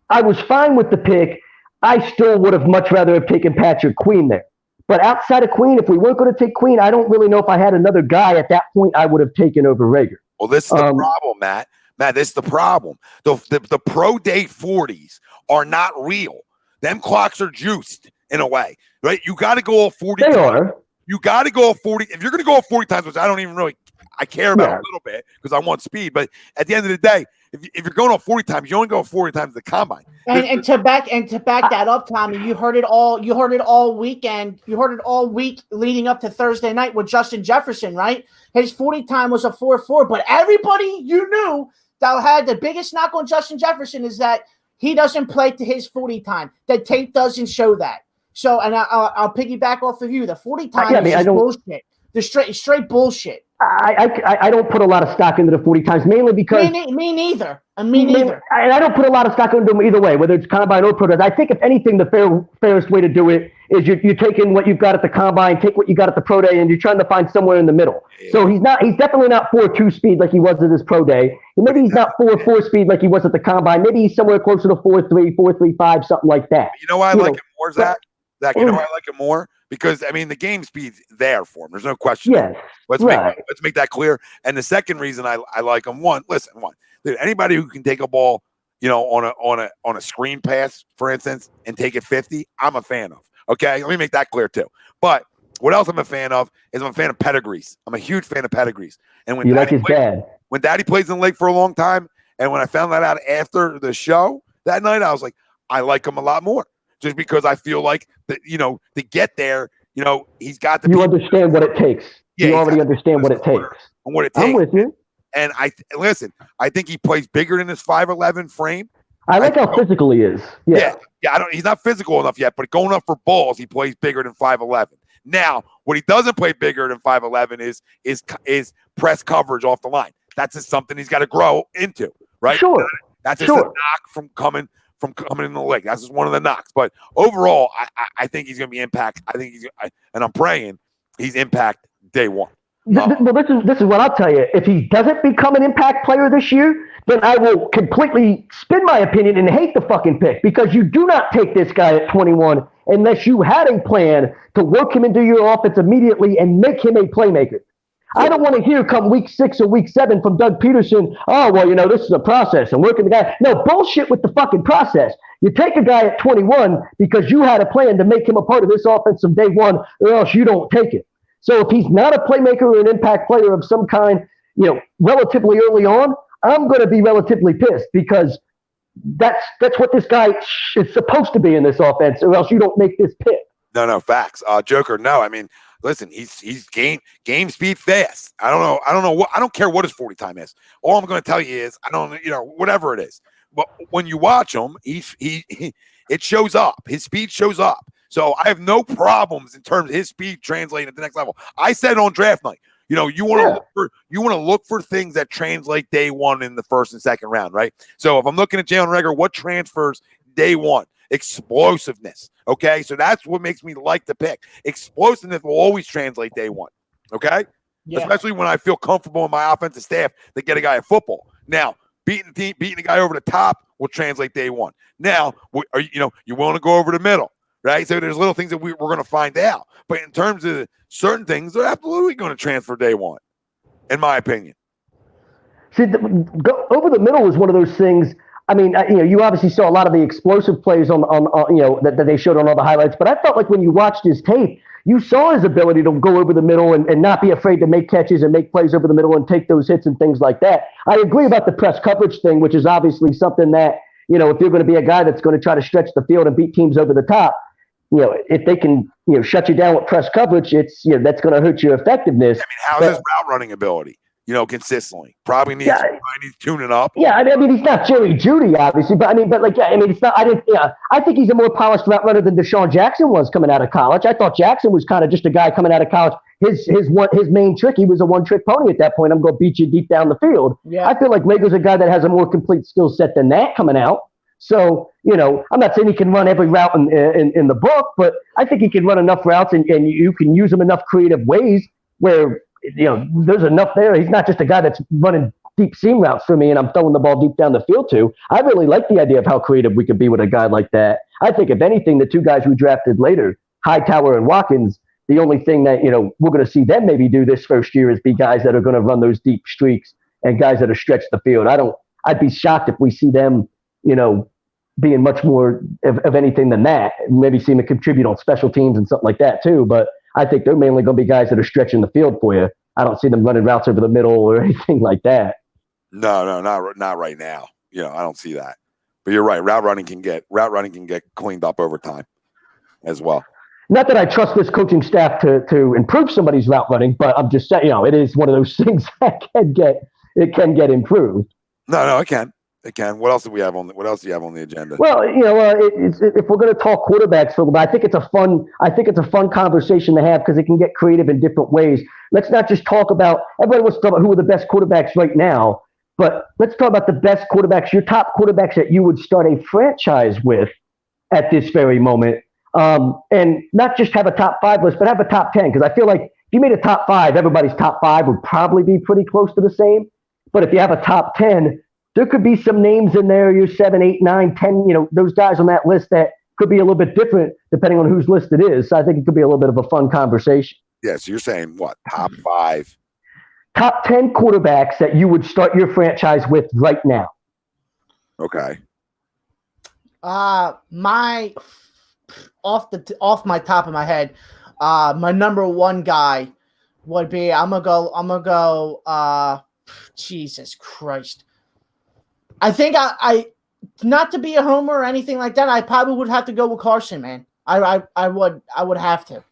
I was fine with the pick. I still would have much rather have taken Patrick Queen there. But outside of Queen, if we weren't going to take Queen, I don't really know if I had another guy at that point I would have taken over Reagor. Well, this is the problem, Matt. Matt, this is the problem. The pro day 40s are not real. Them clocks are juiced in a way, right? You got to go all 40 They times. are. You got to go all 40. If you're going to go all 40 times, which I don't even really I care about a little bit because I want speed. But at the end of the day, if you're going on 40 times, you only go 40 times the combine. And to back that up, Tommy, you heard it all weekend. You heard it all week leading up to Thursday night with Justin Jefferson, right? His 40 time was a 4.4, but everybody you knew that had the biggest knock on Justin Jefferson is that he doesn't play to his 40 time. The tape doesn't show that. So, and I'll piggyback off of you. The 40 time is bullshit. The straight bullshit. I don't put a lot of stock into the 40 times, mainly because me neither. Me neither. And I don't put a lot of stock into them either way, whether it's combine or pro days. I think if anything, the fairest way to do it is you're taking what you've got at the combine, take what you got at the pro day, and you're trying to find somewhere in the middle. Yeah. So he's definitely not 4.2 speed like he was at his pro day. And maybe he's not 4.4 speed like he was at the combine. Maybe he's somewhere closer to 4.3, 4.35, something like that. You know why I like it more, Zach? You know why I like it more? Because, I mean, the game speed's there for him. There's no question. Yes. Let's make that clear. And the second reason I like him, dude, anybody who can take a ball, you know, on a screen pass, for instance, and take it 50, I'm a fan of. Okay? Let me make that clear too. But what else I'm a fan of is I'm a fan of pedigrees. I'm a huge fan of pedigrees. And when Daddy plays in the league for a long time, and when I found that out after the show that night, I was like, I like him a lot more. Just because I feel like that, you know, to get there, you know, he's got to. You understand what it takes. Yeah, you already understand what it takes. And what it takes. I'm with you. And I think he plays bigger than his 5'11" frame. I like how physical he is. Yeah. He's not physical enough yet, but going up for balls, he plays bigger than 5'11". Now, what he doesn't play bigger than 5'11" is press coverage off the line. That's just something he's got to grow into, right? Sure. That's just a knock from coming in the league. That's just one of the knocks. But overall, I think he's going to be impact. And I'm praying he's impact day one. Well, this is what I'll tell you. If he doesn't become an impact player this year, then I will completely spin my opinion and hate the fucking pick, because you do not take this guy at 21 unless you had a plan to work him into your offense immediately and make him a playmaker. I don't want to hear come week 6 or week 7 from Doug Peterson, oh, well, you know, this is a process and working the guy. No, bullshit with the fucking process. You take a guy at 21 because you had a plan to make him a part of this offense from day one, or else you don't take it. So if he's not a playmaker or an impact player of some kind, relatively early on, I'm going to be relatively pissed because that's what this guy is supposed to be in this offense, or else you don't make this pick. No, facts. Joker, no. I mean, listen, he's game speed fast. I don't care what his 40 time is. All I'm going to tell you is whatever it is. But when you watch him, it shows up. His speed shows up. So I have no problems in terms of his speed translating at the next level. I said on draft night, you want to look for things that translate day one in the first and second round, right? So if I'm looking at Jalen Reagor, what transfers day one? Explosiveness. Okay, so that's what makes me like the pick. Explosiveness will always translate day one. Okay, especially when I feel comfortable in my offensive staff to get a guy at football. Now, beating the guy over the top will translate day one. Now, you want to go over the middle, right? So there's little things that we're going to find out. But in terms of certain things, they're absolutely going to transfer day one, in my opinion. See, go over the middle is one of those things. I mean, you obviously saw a lot of the explosive plays on that they showed on all the highlights. But I felt like when you watched his tape, you saw his ability to go over the middle and not be afraid to make catches and make plays over the middle and take those hits and things like that. I agree about the press coverage thing, which is obviously something that, if you're going to be a guy that's going to try to stretch the field and beat teams over the top, if they can, shut you down with press coverage, it's, that's going to hurt your effectiveness. I mean, how's his route running ability? Consistently. Probably needs tuning up. Yeah, I mean, he's not Jerry Jeudy, obviously, but it's not. I think he's a more polished route runner than Deshaun Jackson was coming out of college. I thought Jackson was kind of just a guy coming out of college. His main trick, he was a one-trick pony at that point. I'm going to beat you deep down the field. Yeah. I feel like Reagor's a guy that has a more complete skill set than that coming out. So, I'm not saying he can run every route in the book, but I think he can run enough routes and you can use him enough creative ways where there's enough there. He's not just a guy that's running deep seam routes for me and I'm throwing the ball deep down the field to. I really like the idea of how creative we could be with a guy like that. I think, if anything, the two guys we drafted later, Hightower and Watkins, the only thing that, we're going to see them maybe do this first year is be guys that are going to run those deep streaks and guys that are stretched the field. I'd be shocked if we see them, being much more of anything than that. Maybe see them contribute on special teams and something like that too. But I think they're mainly going to be guys that are stretching the field for you. I don't see them running routes over the middle or anything like that. No, not right now. I don't see that. But you're right. Route running can get cleaned up over time as well. Not that I trust this coaching staff to improve somebody's route running, but I'm just saying, it is one of those things that can get improved. No, it can. It can. What else do you have on the agenda? Well, if we're going to talk quarterbacks for a little bit, I think it's a fun conversation to have because it can get creative in different ways. Let's not just talk about, everybody wants to talk about who are the best quarterbacks right now, but let's talk about the best quarterbacks, your top quarterbacks that you would start a franchise with at this very moment. And not just have a top 5 list, but have a top 10. Because I feel like if you made a top 5, everybody's top 5 would probably be pretty close to the same. But if you have a top 10, there could be some names in there, your 7, 8, 9, 10, those guys on that list that could be a little bit different depending on whose list it is. So I think it could be a little bit of a fun conversation. Yeah, so you're saying what? Top 5? Top 10 quarterbacks that you would start your franchise with right now. Okay. Off my top of my head, my number one guy would be I'm gonna go Jesus Christ. I think I not to be a homer or anything like that, I probably would have to go with Carson, man. I would have to.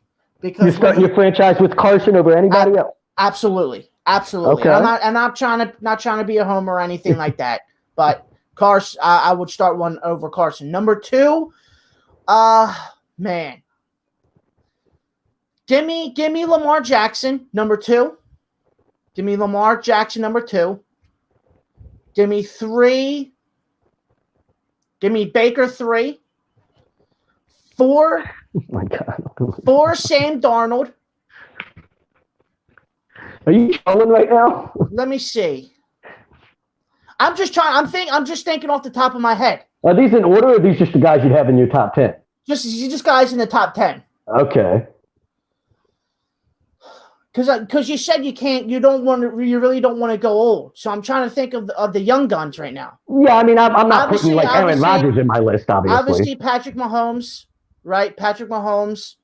Because you start your franchise with Carson over anybody else? Absolutely. Okay. I'm not trying to be a homer or anything like that. But Carson, I would start one over Carson. Number 2, man. Give me Lamar Jackson, number 2. Give me Lamar Jackson, number 2. Give me 3. Give me Baker 3. 4. Oh my God. 4 Sam Darnold. Are you trolling right now? Let me see. I'm just thinking off the top of my head. Are these in order, or are these just the guys you have in your top 10? Just guys in the top 10. Okay. Because you said you really don't want to go old. So I'm trying to think of the young guns right now. Yeah, I mean, I'm not putting like Aaron Rodgers in my list, obviously. Obviously, Patrick Mahomes, right? Patrick Mahomes.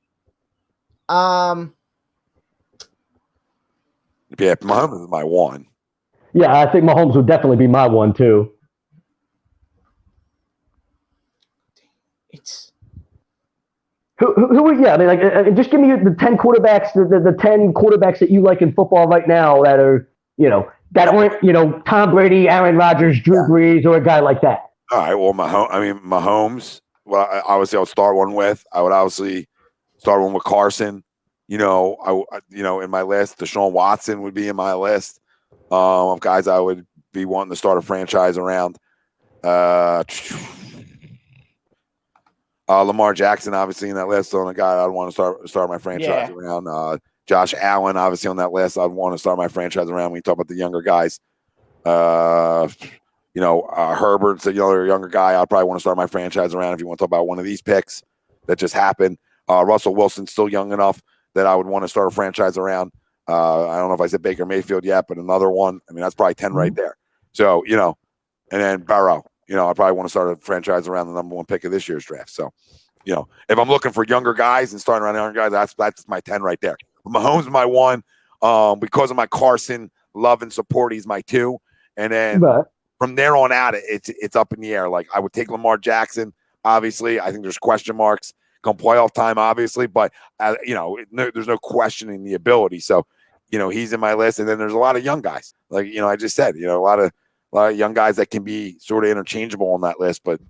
Yeah, Mahomes is my one. Yeah, I think Mahomes would definitely be my one too. It's Who? Yeah, I mean, like, just give me the 10 quarterbacks, the 10 quarterbacks that you like in football right now that are, that aren't, Tom Brady, Aaron Rodgers, Drew Brees, or a guy like that. All right. Well, Mahomes. Well, obviously, I would start one with. I would obviously start one with Carson. In my list, Deshaun Watson would be in my list of guys I would be wanting to start a franchise around. Lamar Jackson, obviously, in that list, on a guy I'd want to start my franchise around. Josh Allen, obviously, on that list, I'd want to start my franchise around. When you talk about the younger guys, Herbert's a younger guy. I'd probably want to start my franchise around. If you want to talk about one of these picks that just happened, Russell Wilson's still young enough that I would want to start a franchise around. I don't know if I said Baker Mayfield yet, but another one. I mean, that's probably 10 right there. So, and then Burrow. I probably want to start a franchise around the number one pick of this year's draft. So, if I'm looking for younger guys and starting around younger guys, that's my 10 right there. But Mahomes is my one. Because of my Carson love and support, he's my 2. And then from there on out, it's up in the air. Like, I would take Lamar Jackson. Obviously, I think there's question marks come playoff time, obviously, but there's no questioning the ability. So, he's in my list. And then there's a lot of young guys, like I just said, a lot of young guys that can be sort of interchangeable on that list. But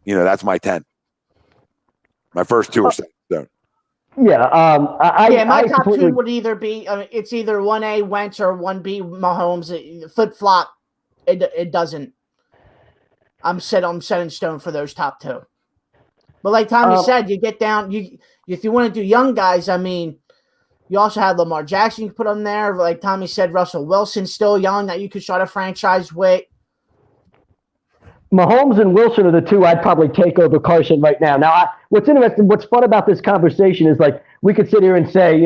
that's my 10. My first 2 are set. Yeah, my top 2 would either be it's either 1A Wentz or 1B Mahomes. Flip flop. It doesn't. I'm set in stone for those top 2. But like Tommy said, you get down. If you want to do young guys, I mean, you also have Lamar Jackson. You can put on there. Like Tommy said, Russell Wilson still young that you could start a franchise with. Mahomes and Wilson are the 2 I'd probably take over Carson right now. Now, what's interesting, what's fun about this conversation is, like, we could sit here and say,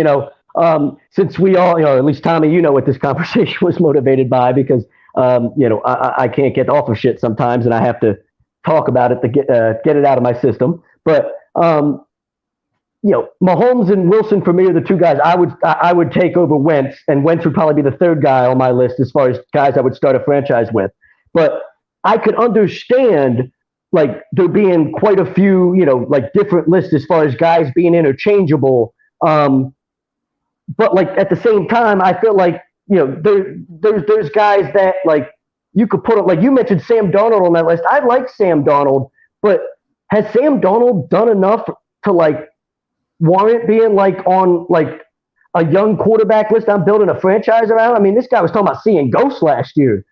since we all, at least Tommy, what this conversation was motivated by, because, I can't get off of shit sometimes and I have to talk about it to get it out of my system. But, Mahomes and Wilson for me are the 2 guys I would take over Wentz, and Wentz would probably be the 3rd guy on my list as far as guys I would start a franchise with. But I could understand, like, there being quite a few, like, different lists as far as guys being interchangeable. But, like, at the same time, I feel like, there's guys that, like, you could put, like, you mentioned Sam Darnold on that list. I like Sam Darnold, but has Sam Darnold done enough to, like, warrant being, like, on, like, a young quarterback list I'm building a franchise around? I mean, this guy was talking about seeing ghosts last year.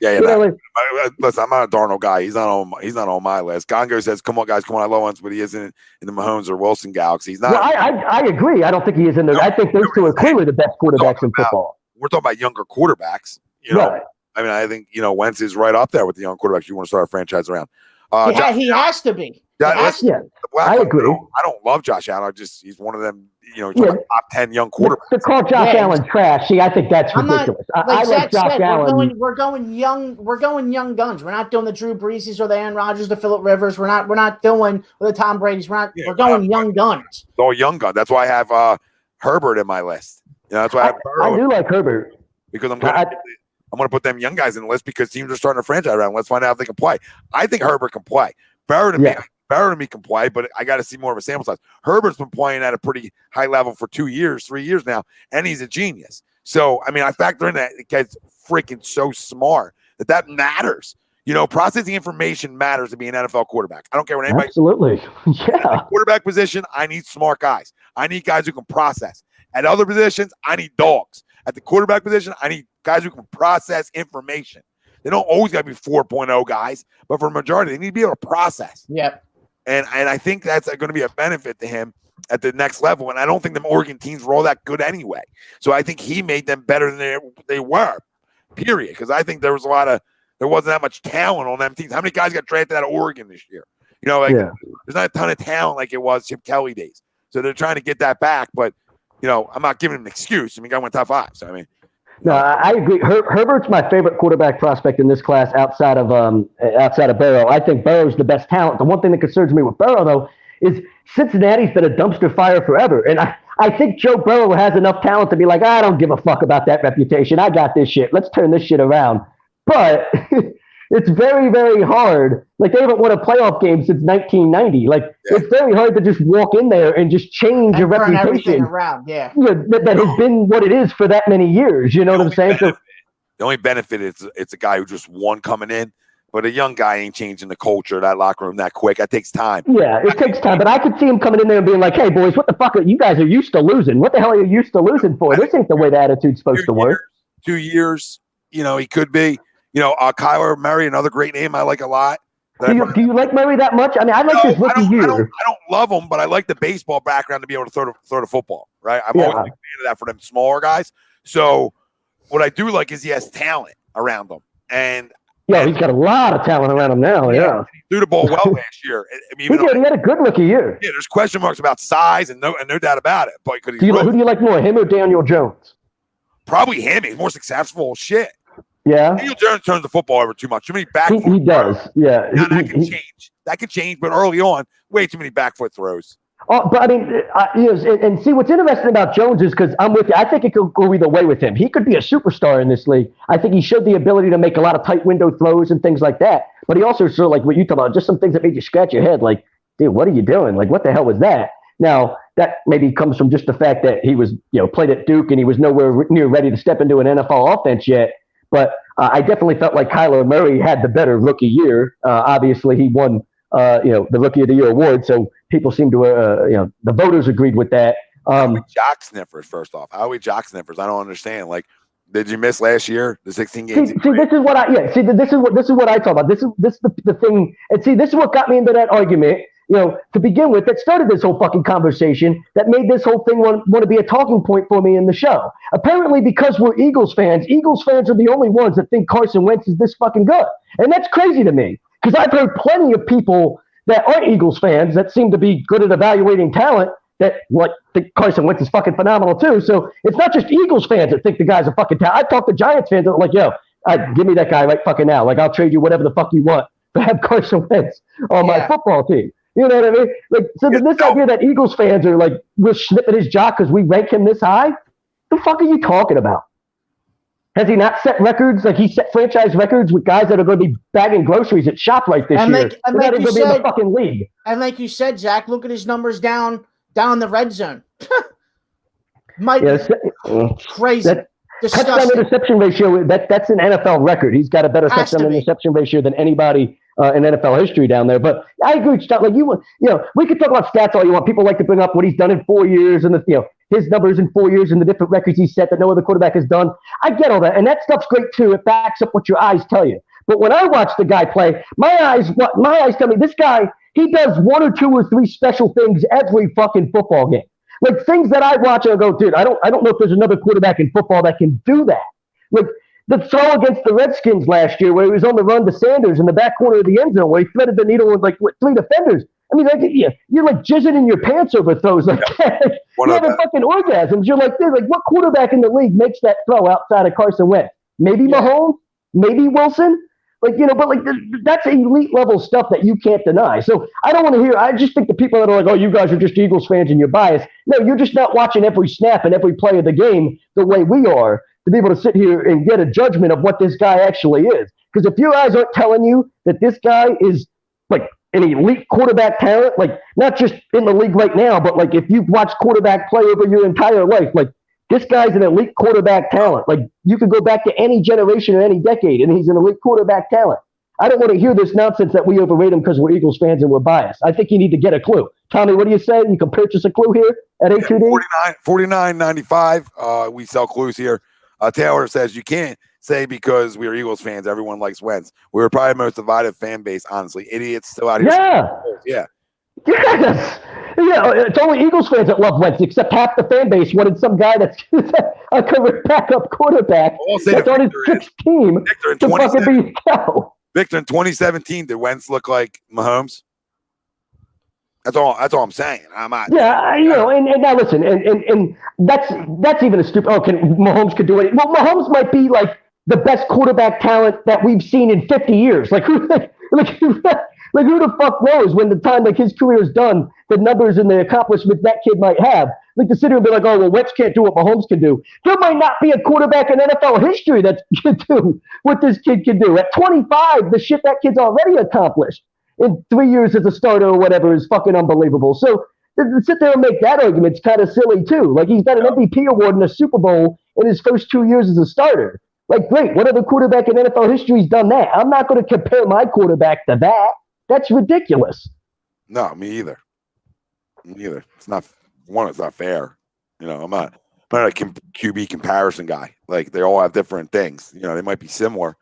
Listen, I'm not a Darnold guy. He's not on my list. Gongo says, "Come on, guys, come on." I love once, but he isn't in the Mahomes or Wilson galaxy. He's not. Well, I agree. I don't think he is in there. I think those 2 are clearly the best quarterbacks in football. We're talking about younger quarterbacks. Right. I mean, I think Wentz is right up there with the young quarterbacks you want to start a franchise around. He has to be. I agree. I don't love Josh Allen. He's one of them. Top 10 young quarterbacks. To call Josh Allen trash, see, I think that's ridiculous. I like Josh Allen. We're going young. We're going young guns. We're not doing the Drew Breeses or the Aaron Rodgers, the Phillip Rivers. We're not doing the Tom Brady's. We're going young guns. Oh, young gun. That's why I have Herbert in my list. That's why I do like Herbert because I'm going to put them young guys in the list because teams are starting a franchise around. Let's find out if they can play. I think Herbert can play. Better than me can play, but I got to see more of a sample size. Herbert's been playing at a pretty high level for 2 years, 3 years now, and he's a genius. So, I mean, I factor in that the guy's freaking so smart that matters. Processing information matters to be an NFL quarterback. I don't care what anybody. Absolutely. Yeah. Quarterback position, I need smart guys. I need guys who can process. At other positions, I need dogs. At the quarterback position, I need guys who can process information. They don't always got to be 4.0 guys, but for a majority, they need to be able to process. Yep. And I think that's going to be a benefit to him at the next level. And I don't think the Oregon teams were all that good anyway. So I think he made them better than they were, period. Because I think there wasn't that much talent on them teams. How many guys got drafted out of Oregon this year? There's not a ton of talent like it was Chip Kelly days. So they're trying to get that back. But, I'm not giving him an excuse. I mean, guy went top 5. So, I mean. No, I agree. Herbert's my favorite quarterback prospect in this class outside of Burrow. I think Burrow's the best talent. The one thing that concerns me with Burrow, though, is Cincinnati's been a dumpster fire forever. And I think Joe Burrow has enough talent to be like, I don't give a fuck about that reputation. I got this shit. Let's turn this shit around. But it's very, very hard. Like, they haven't won a playoff game since 1990. Like, it's very hard to just walk in there and just change And your turn everything reputation. around. Yeah. That has been what it is for that many years. You know what I'm saying? So, The only benefit is it's a guy who just won coming in, but a young guy ain't changing the culture of that locker room that quick. That takes time. yeah, it takes time. But I could see him coming in there and being like, hey, boys, what the fuck? You guys are used to losing. What the hell are you used to losing for? This ain't the way the attitude's supposed to work. 2 years, he could be. Kyler Murray, another great name I like a lot. Do you like Murray that much? I mean, I like his rookie year. I don't love him, but I like the baseball background to be able to throw the football, right? I'm always a big fan of that for them smaller guys. So what I do like is he has talent around him. And he's got a lot of talent around him now. Yeah. He threw the ball well last year. I mean, he had a good rookie year. Yeah, there's question marks about size and no doubt about it. But who do you like more, him or Daniel Jones? Probably him. He's more successful. Shit. Yeah. Daniel Jones turns the football over too much. Too many back. He does. Yeah. Now, that can change. That can change, but early on, way too many back foot throws. But I mean, and see what's interesting about Jones is because I'm with you. I think it could go either way with him. He could be a superstar in this league. I think he showed the ability to make a lot of tight window throws and things like that. But he also showed, like what you talk about, just some things that made you scratch your head. Like, dude, what are you doing? Like, what the hell was that? Now, that maybe comes from just the fact that he was, played at Duke and he was nowhere near ready to step into an NFL offense yet. But I definitely felt like Kyler Murray had the better rookie year. Obviously, he won, the Rookie of the Year award. So people seem to, the voters agreed with that. Jock sniffers, first off. How are we jock sniffers? I don't understand. Like, did you miss last year? The 16 games? See, this is what this is what I talk about. This is the thing. And see, this is what got me into that argument. To begin with, that started this whole fucking conversation that made this whole thing want to be a talking point for me in the show. Apparently, because we're Eagles fans are the only ones that think Carson Wentz is this fucking good. And that's crazy to me because I've heard plenty of people that aren't Eagles fans that seem to be good at evaluating talent that think Carson Wentz is fucking phenomenal too. So it's not just Eagles fans that think the guy's a fucking talent. I've talked to Giants fans that are like, give me that guy right fucking now. Like, I'll trade you whatever the fuck you want to have Carson Wentz on my football team. You know what I mean? Like, so this idea that Eagles fans are like, we're snipping his jock because we rank him this high? The fuck are you talking about? Has he not set records? Like, he set franchise records with guys that are going to be bagging groceries at ShopRite this year. And like going to be in the fucking league. And like you said, Zach, look at his numbers down the red zone. Crazy. Touchdown interception ratio, that's an NFL record. He's got a better touchdown interception ratio than anybody in NFL history down there. But I agree with Scott. Like, we could talk about stats all you want. People like to bring up what he's done in 4 years and his numbers in 4 years and the different records he's set that no other quarterback has done. I get all that. And that stuff's great too. It backs up what your eyes tell you. But when I watch the guy play, my eyes tell me this guy, he does 1 or 2 or 3 special things every fucking football game. Like, things that I watch and I go, dude, I don't know if there's another quarterback in football that can do that. Like the throw against the Redskins last year where he was on the run to Sanders in the back corner of the end zone where he threaded the needle with 3 defenders. I mean, you're like jizzing in your pants over throws like that. You're having fucking orgasms. You're like, dude, what quarterback in the league makes that throw outside of Carson Wentz? Maybe Mahomes, maybe Wilson. But that's elite level stuff that you can't deny. So I don't want to hear. I just think the people that are like, "Oh, you guys are just Eagles fans and you're biased." No, you're just not watching every snap and every play of the game the way we are to be able to sit here and get a judgment of what this guy actually is. Because if your eyes aren't telling you that this guy is like an elite quarterback talent, like not just in the league right now, but like if you've watched quarterback play over your entire life, like this guy's an elite quarterback talent. Like, you could go back to any generation or any decade, and he's an elite quarterback talent. I don't want to hear this nonsense that we overrate him because we're Eagles fans and we're biased. I think you need to get a clue. Tommy, what do you say? You can purchase a clue here at A2D? $49.95. We sell clues here. Taylor says, you can't say because we are Eagles fans, everyone likes Wentz. We're probably the most divided fan base, honestly. Idiots still out here. Yeah. Yes. It's only Eagles fans that love Wentz, except half the fan base wanted some guy that's a career backup quarterback that's on his sixth team to fucking be Victor, in 2017, did Wentz look like Mahomes? That's all I'm saying. I'm not. Yeah, and now listen, and that's even a stupid. Oh, Mahomes could do it? Well, Mahomes might be like the best quarterback talent that we've seen in 50 years. Like Like, who the fuck knows when the time like his career is done, the numbers and the accomplishments that kid might have. Like to sit here and be like, oh, well, Wentz can't do what Mahomes can do. There might not be a quarterback in NFL history that can do what this kid can do. At 25, the shit that kid's already accomplished in 3 years as a starter or whatever is fucking unbelievable. So to sit there and make that argument is kind of silly too. Like, he's got an MVP award and a Super Bowl in his first 2 years as a starter. Like, great. What other quarterback in NFL history has done that? I'm not going to compare my quarterback to that. That's ridiculous. No, me either. Me either. It's not fair. I'm not a QB comparison guy. Like, they all have different things. They might be similar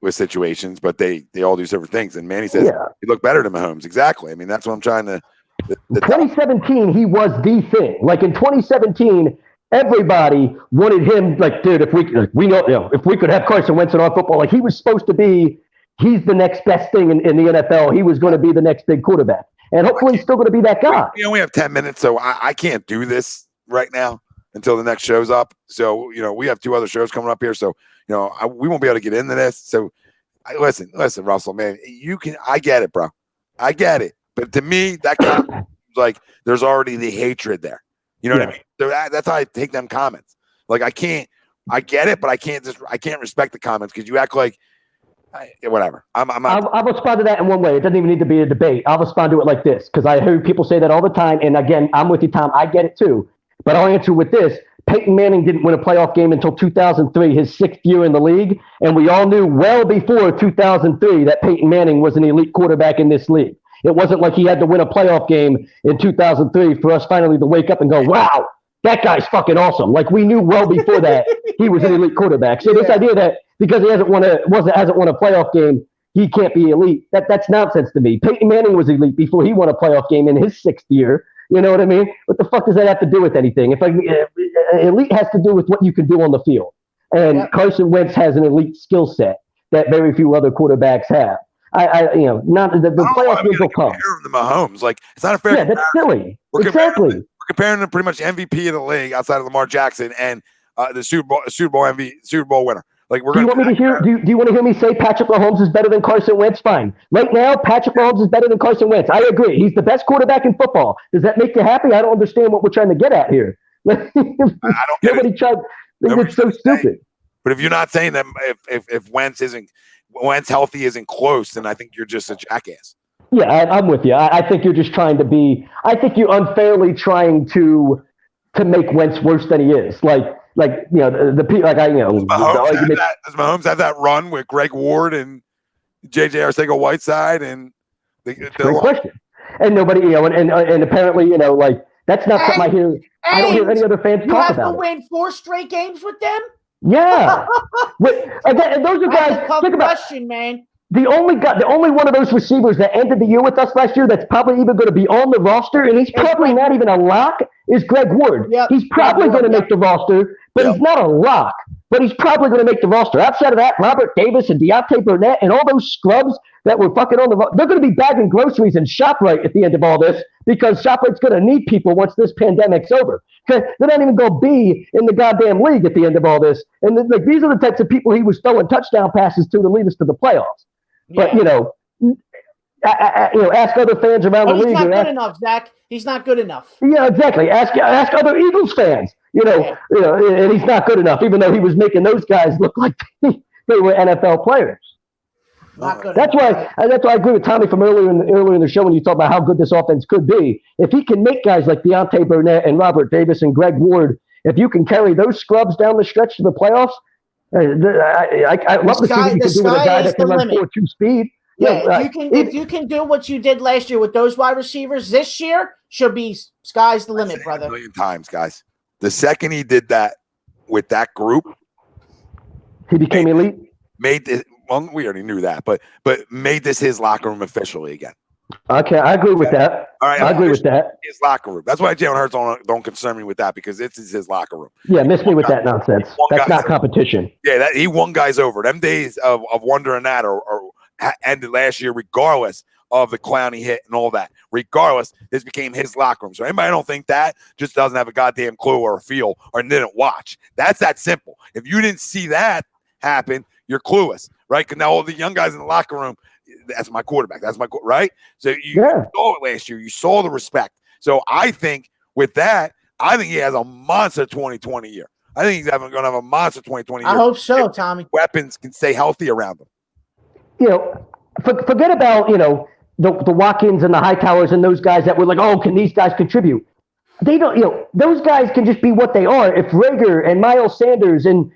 with situations, but they all do different things. And Manny says he looked better than Mahomes. Exactly. I mean, that's what I'm trying to. 2017, he was the thing. Like, in 2017, everybody wanted him. Like, dude, if we could have Carson Wentz in our football, like, he was supposed to be. He's the next best thing in the NFL. He was going to be the next big quarterback. And hopefully he's still going to be that guy. We only have 10 minutes, so I can't do this right now until the next show's up. So, we have 2 other shows coming up here. So, we won't be able to get into this. So, listen, Russell, man, I get it, bro. I get it. But to me, that kind of like there's already the hatred there. You know what I mean? That's how I take them comments. Like, I get it, but I can't respect the comments because you act like, whatever. I'll respond to that in one way. It doesn't even need to be a debate. I'll respond to it like this because I heard people say that all the time. And again, I'm with you, Tom. I get it too. But I'll answer with this. Peyton Manning didn't win a playoff game until 2003, his 6th year in the league. And we all knew well before 2003 that Peyton Manning was an elite quarterback in this league. It wasn't like he had to win a playoff game in 2003 for us finally to wake up and go, wow, that guy's fucking awesome. Like, we knew well before that he was an elite quarterback. So this idea that because he hasn't won a playoff game, he can't be elite. That's nonsense to me. Peyton Manning was elite before he won a playoff game in his 6th year. You know what I mean? What the fuck does that have to do with anything? Elite has to do with what you can do on the field. And Carson Wentz has an elite skill set that very few other quarterbacks have. Not the playoff games will come. The Mahomes, like, it's not a fair. Yeah, that's silly. Exactly. We're comparing them pretty much MVP of the league outside of Lamar Jackson and the Super Bowl winner. Like, do you want me to hear? Do you want to hear me say Patrick Mahomes is better than Carson Wentz? Fine. Right now, Patrick Mahomes is better than Carson Wentz. I agree. He's the best quarterback in football. Does that make you happy? I don't understand what we're trying to get at here. I don't. Nobody tried. It's so stupid. But if you're not saying that if Wentz healthy isn't close, then I think you're just a jackass. Yeah, I'm with you. I think you're just trying to be. I think you're unfairly trying to make Wentz worse than he is. Does Mahomes have that run with Greg Ward and J.J. Arcega-Whiteside and great question. And nobody, and apparently, that's not something I hear. I don't hear any other fans talk about. You have to win 4 straight games with them. Yeah. Again, those are guys. Think about question, man. The only one of those receivers that ended the year with us last year that's probably even going to be on the roster, and he's probably not even a lock, is Greg Ward. Yep. He's probably going to make the roster, but he's not a lock. But he's probably going to make the roster. Outside of that, Robert Davis and Deontay Burnett and all those scrubs that were fucking on the roster, they're going to be bagging groceries in ShopRite at the end of all this because ShopRite's going to need people once this pandemic's over. They're not even going to be in the goddamn league at the end of all this. And these are the types of people he was throwing touchdown passes to lead us to the playoffs. But, ask other fans around the league. He's not good enough, Zach. He's not good enough. Yeah, exactly. Ask other Eagles fans. And he's not good enough, even though he was making those guys look like they were NFL players. Not good that's enough. That's why I agree with Tommy from earlier in the show when you talk about how good this offense could be. If he can make guys like Deontay Burnett and Robert Davis and Greg Ward, if you can carry those scrubs down the stretch to the playoffs, I'd love to see what you can do with a guy that can run 4.2 speed. If you can do what you did last year with those wide receivers, this year should be sky's the limit, brother. 1 million times, guys. The second he did that with that group, he became elite. Made this. Well, we already knew that, but made this his locker room officially again. Okay, I agree with that. All right, I agree with that. His locker room. That's why Jalen Hurts don't concern me with that because it's his locker room. Yeah, miss me with that nonsense. That's not competition. Yeah, he won guys over. Them days of wondering that or ended last year, regardless of the clown he hit and all that. Regardless, this became his locker room. So anybody don't think that just doesn't have a goddamn clue or a feel or didn't watch. That's that simple. If you didn't see that happen, you're clueless, right? Because now all the young guys in the locker room, that's my quarterback. That's right. So you saw it last year. You saw the respect. So I think with that, I think he has a monster 2020 year. I think he's going to have a monster 2020 year. I hope so, Tommy. Weapons can stay healthy around him. You know, forget about, you know, the Watkins and the Hightowers and those guys that were like, oh, can these guys contribute? They don't, you know, those guys can just be what they are. If Rager and Miles Sanders and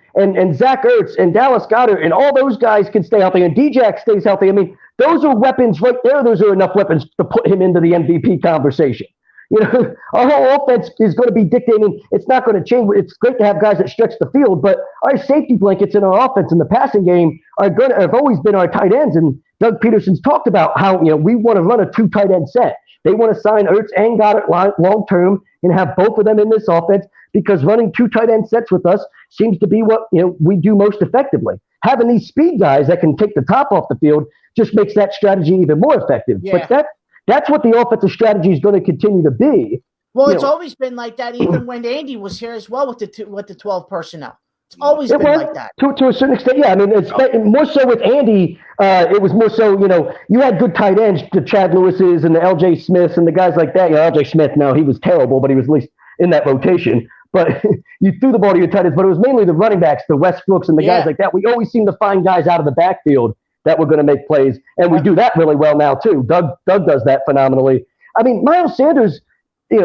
Zach Ertz and Dallas Goedert and all those guys can stay healthy and D-Jack stays healthy, I mean, those are weapons right there. Those are enough weapons to put him into the MVP conversation. You know, our whole offense is going to be dictating. It's not going to change. It's great to have guys that stretch the field, but our safety blankets in our offense in the passing game have always been our tight ends. And Doug Peterson's talked about how, you know, we want to run a 2 tight end set. They want to sign Ertz and Goddard long term and have both of them in this offense because running 2 tight end sets with us seems to be what, you know, we do most effectively. Having these speed guys that can take the top off the field just makes that strategy even more effective. Yeah. But that's what the offensive strategy is going to continue to be. Well, it's always been like that, even when Andy was here as well with the 12 personnel. It's always been like that. To a certain extent, yeah. I mean, it's more so with Andy. It was more so, you know, you had good tight ends, the Chad Lewises and the L.J. Smiths and the guys like that. You know, L.J. Smith, no, he was terrible, but he was at least in that rotation. But you threw the ball to your tight ends, but it was mainly the running backs, the Westbrooks and the guys like that. We always seem to find guys out of the backfield that were going to make plays, and we do that really well now too. Doug does that phenomenally. I mean, Miles Sanders, he's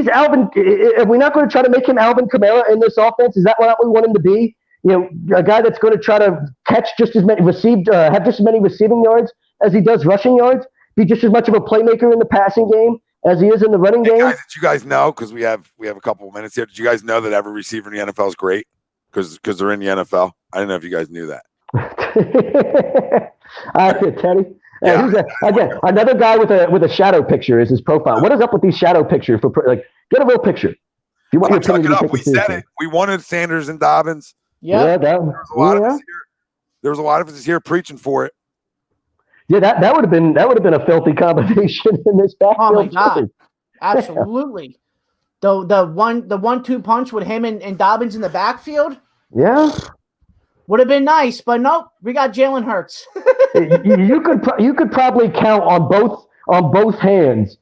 Alvin. Are we not going to try to make him Alvin Kamara in this offense? Is that what we want him to be? You know, a guy that's going to try to catch just as many have just as many receiving yards as he does rushing yards, be just as much of a playmaker in the passing game as he is in the running game. Guys, did you guys know? Because we have a couple of minutes here. Did you guys know that every receiver in the NFL is great because they're in the NFL? I didn't know if you guys knew that. Teddy. Again, another guy with a shadow picture is his profile. What is up with these shadow pictures? Get a real picture. If you want to it up. We said it. We wanted Sanders and Dobbins. Yeah, there was a lot of us here preaching for it. Yeah, that would have been a filthy combination in this backfield. Oh my God, absolutely. The 1-2 punch with him and Dobbins in the backfield. Yeah. Would have been nice, but nope. We got Jalen Hurts. you could probably count on both hands.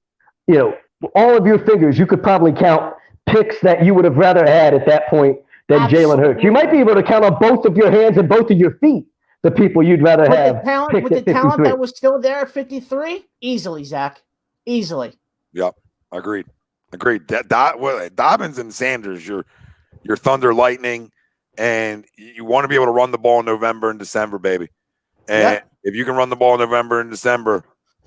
You know, all of your fingers. You could probably count picks that you would have rather had at that point than Jalen Hurts. You might be able to count on both of your hands and both of your feet the people you'd rather have. With the talent that was still there at 53, easily, Zach, easily. Yep, agreed. Dobbins and Sanders, your Thunder Lightning. And you want to be able to run the ball in November and December, baby. And if you can run the ball in November and December,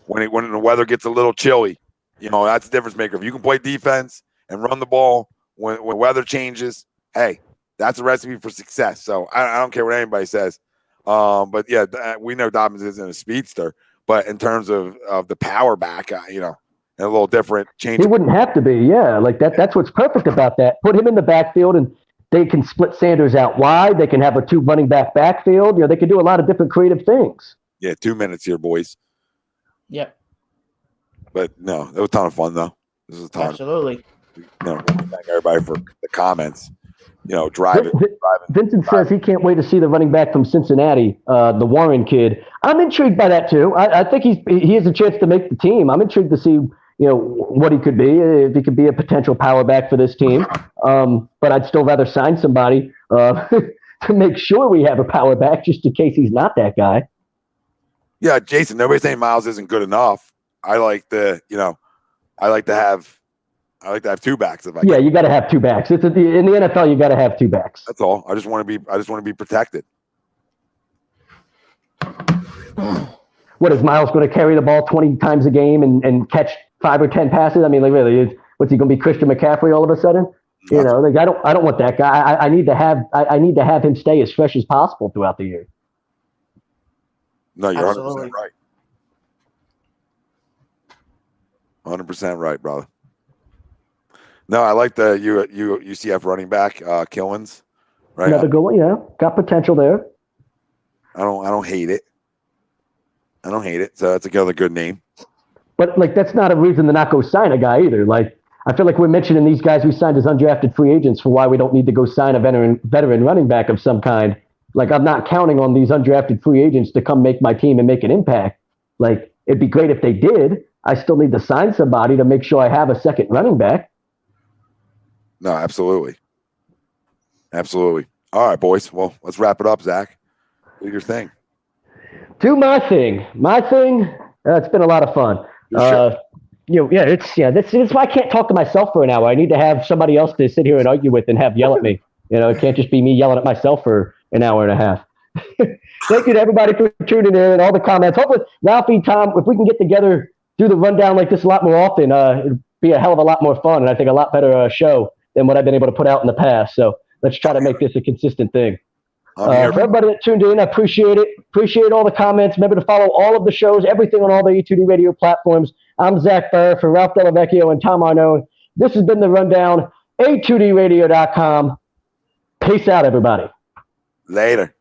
when the weather gets a little chilly, you know, that's a difference maker. If you can play defense and run the ball when weather changes, hey, that's a recipe for success. So I don't care what anybody says. But yeah, we know Dobbins isn't a speedster, but in terms of the power back, you know, a little different change. He wouldn't have to be, yeah. Like that's what's perfect about that. Put him in the backfield and they can split Sanders out wide. They can have a 2 running back backfield. You know, they can do a lot of different creative things. Yeah, 2 minutes here, boys. Yep. But no, it was a ton of fun though. This was a ton. Absolutely. Thank everybody for the comments. You know, driving. Vincent says he can't wait to see the running back from Cincinnati, the Warren kid. I'm intrigued by that too. I think he has a chance to make the team. I'm intrigued to see, you know, what he could be, if he could be a potential power back for this team. But I'd still rather sign somebody to make sure we have a power back just in case he's not that guy. Yeah, Jason, nobody's saying Miles isn't good enough. I like to have 2 backs if I can. Yeah, you got to have 2 backs. In the NFL, you got to have 2 backs. That's all. I just want to be protected. What is Miles going to carry the ball 20 times a game and catch 5 or 10 passes? I mean, like really, what's he going to be, Christian McCaffrey all of a sudden? You know, like I don't want that guy. I need to have him stay as fresh as possible throughout the year. No, you're 100% right. 100% right, brother. No, I like the UCF running back, Killins. Right, another good one. Yeah, got potential there. I don't hate it. So that's another good name. But like, that's not a reason to not go sign a guy either. Like, I feel like we're mentioning these guys we signed as undrafted free agents for why we don't need to go sign a veteran running back of some kind. Like, I'm not counting on these undrafted free agents to come make my team and make an impact. Like, it'd be great if they did. I still need to sign somebody to make sure I have a second running back. No, absolutely. Absolutely. All right, boys. Well, let's wrap it up, Zach. Do your thing. Do my thing. My thing, it's been a lot of fun. That's why I can't talk to myself for an hour. I need to have somebody else to sit here and argue with and have yell at me. It can't just be me yelling at myself for an hour and a half. Thank you to everybody for tuning in and all the comments. Hopefully, Ralphie, Tom, if we can get together, do the rundown like this a lot more often, it'd be a hell of a lot more fun, and I think a lot better show than what I've been able to put out in the past. So let's try to make this a consistent thing. For everybody that tuned in, I appreciate it. Appreciate all the comments. Remember to follow all of the shows, everything on all the E2D radio platforms. I'm Zach Farr for Ralph Delavecchio and Tom Arnone. This has been The Rundown, A2DRadio.com. Peace out, everybody. Later.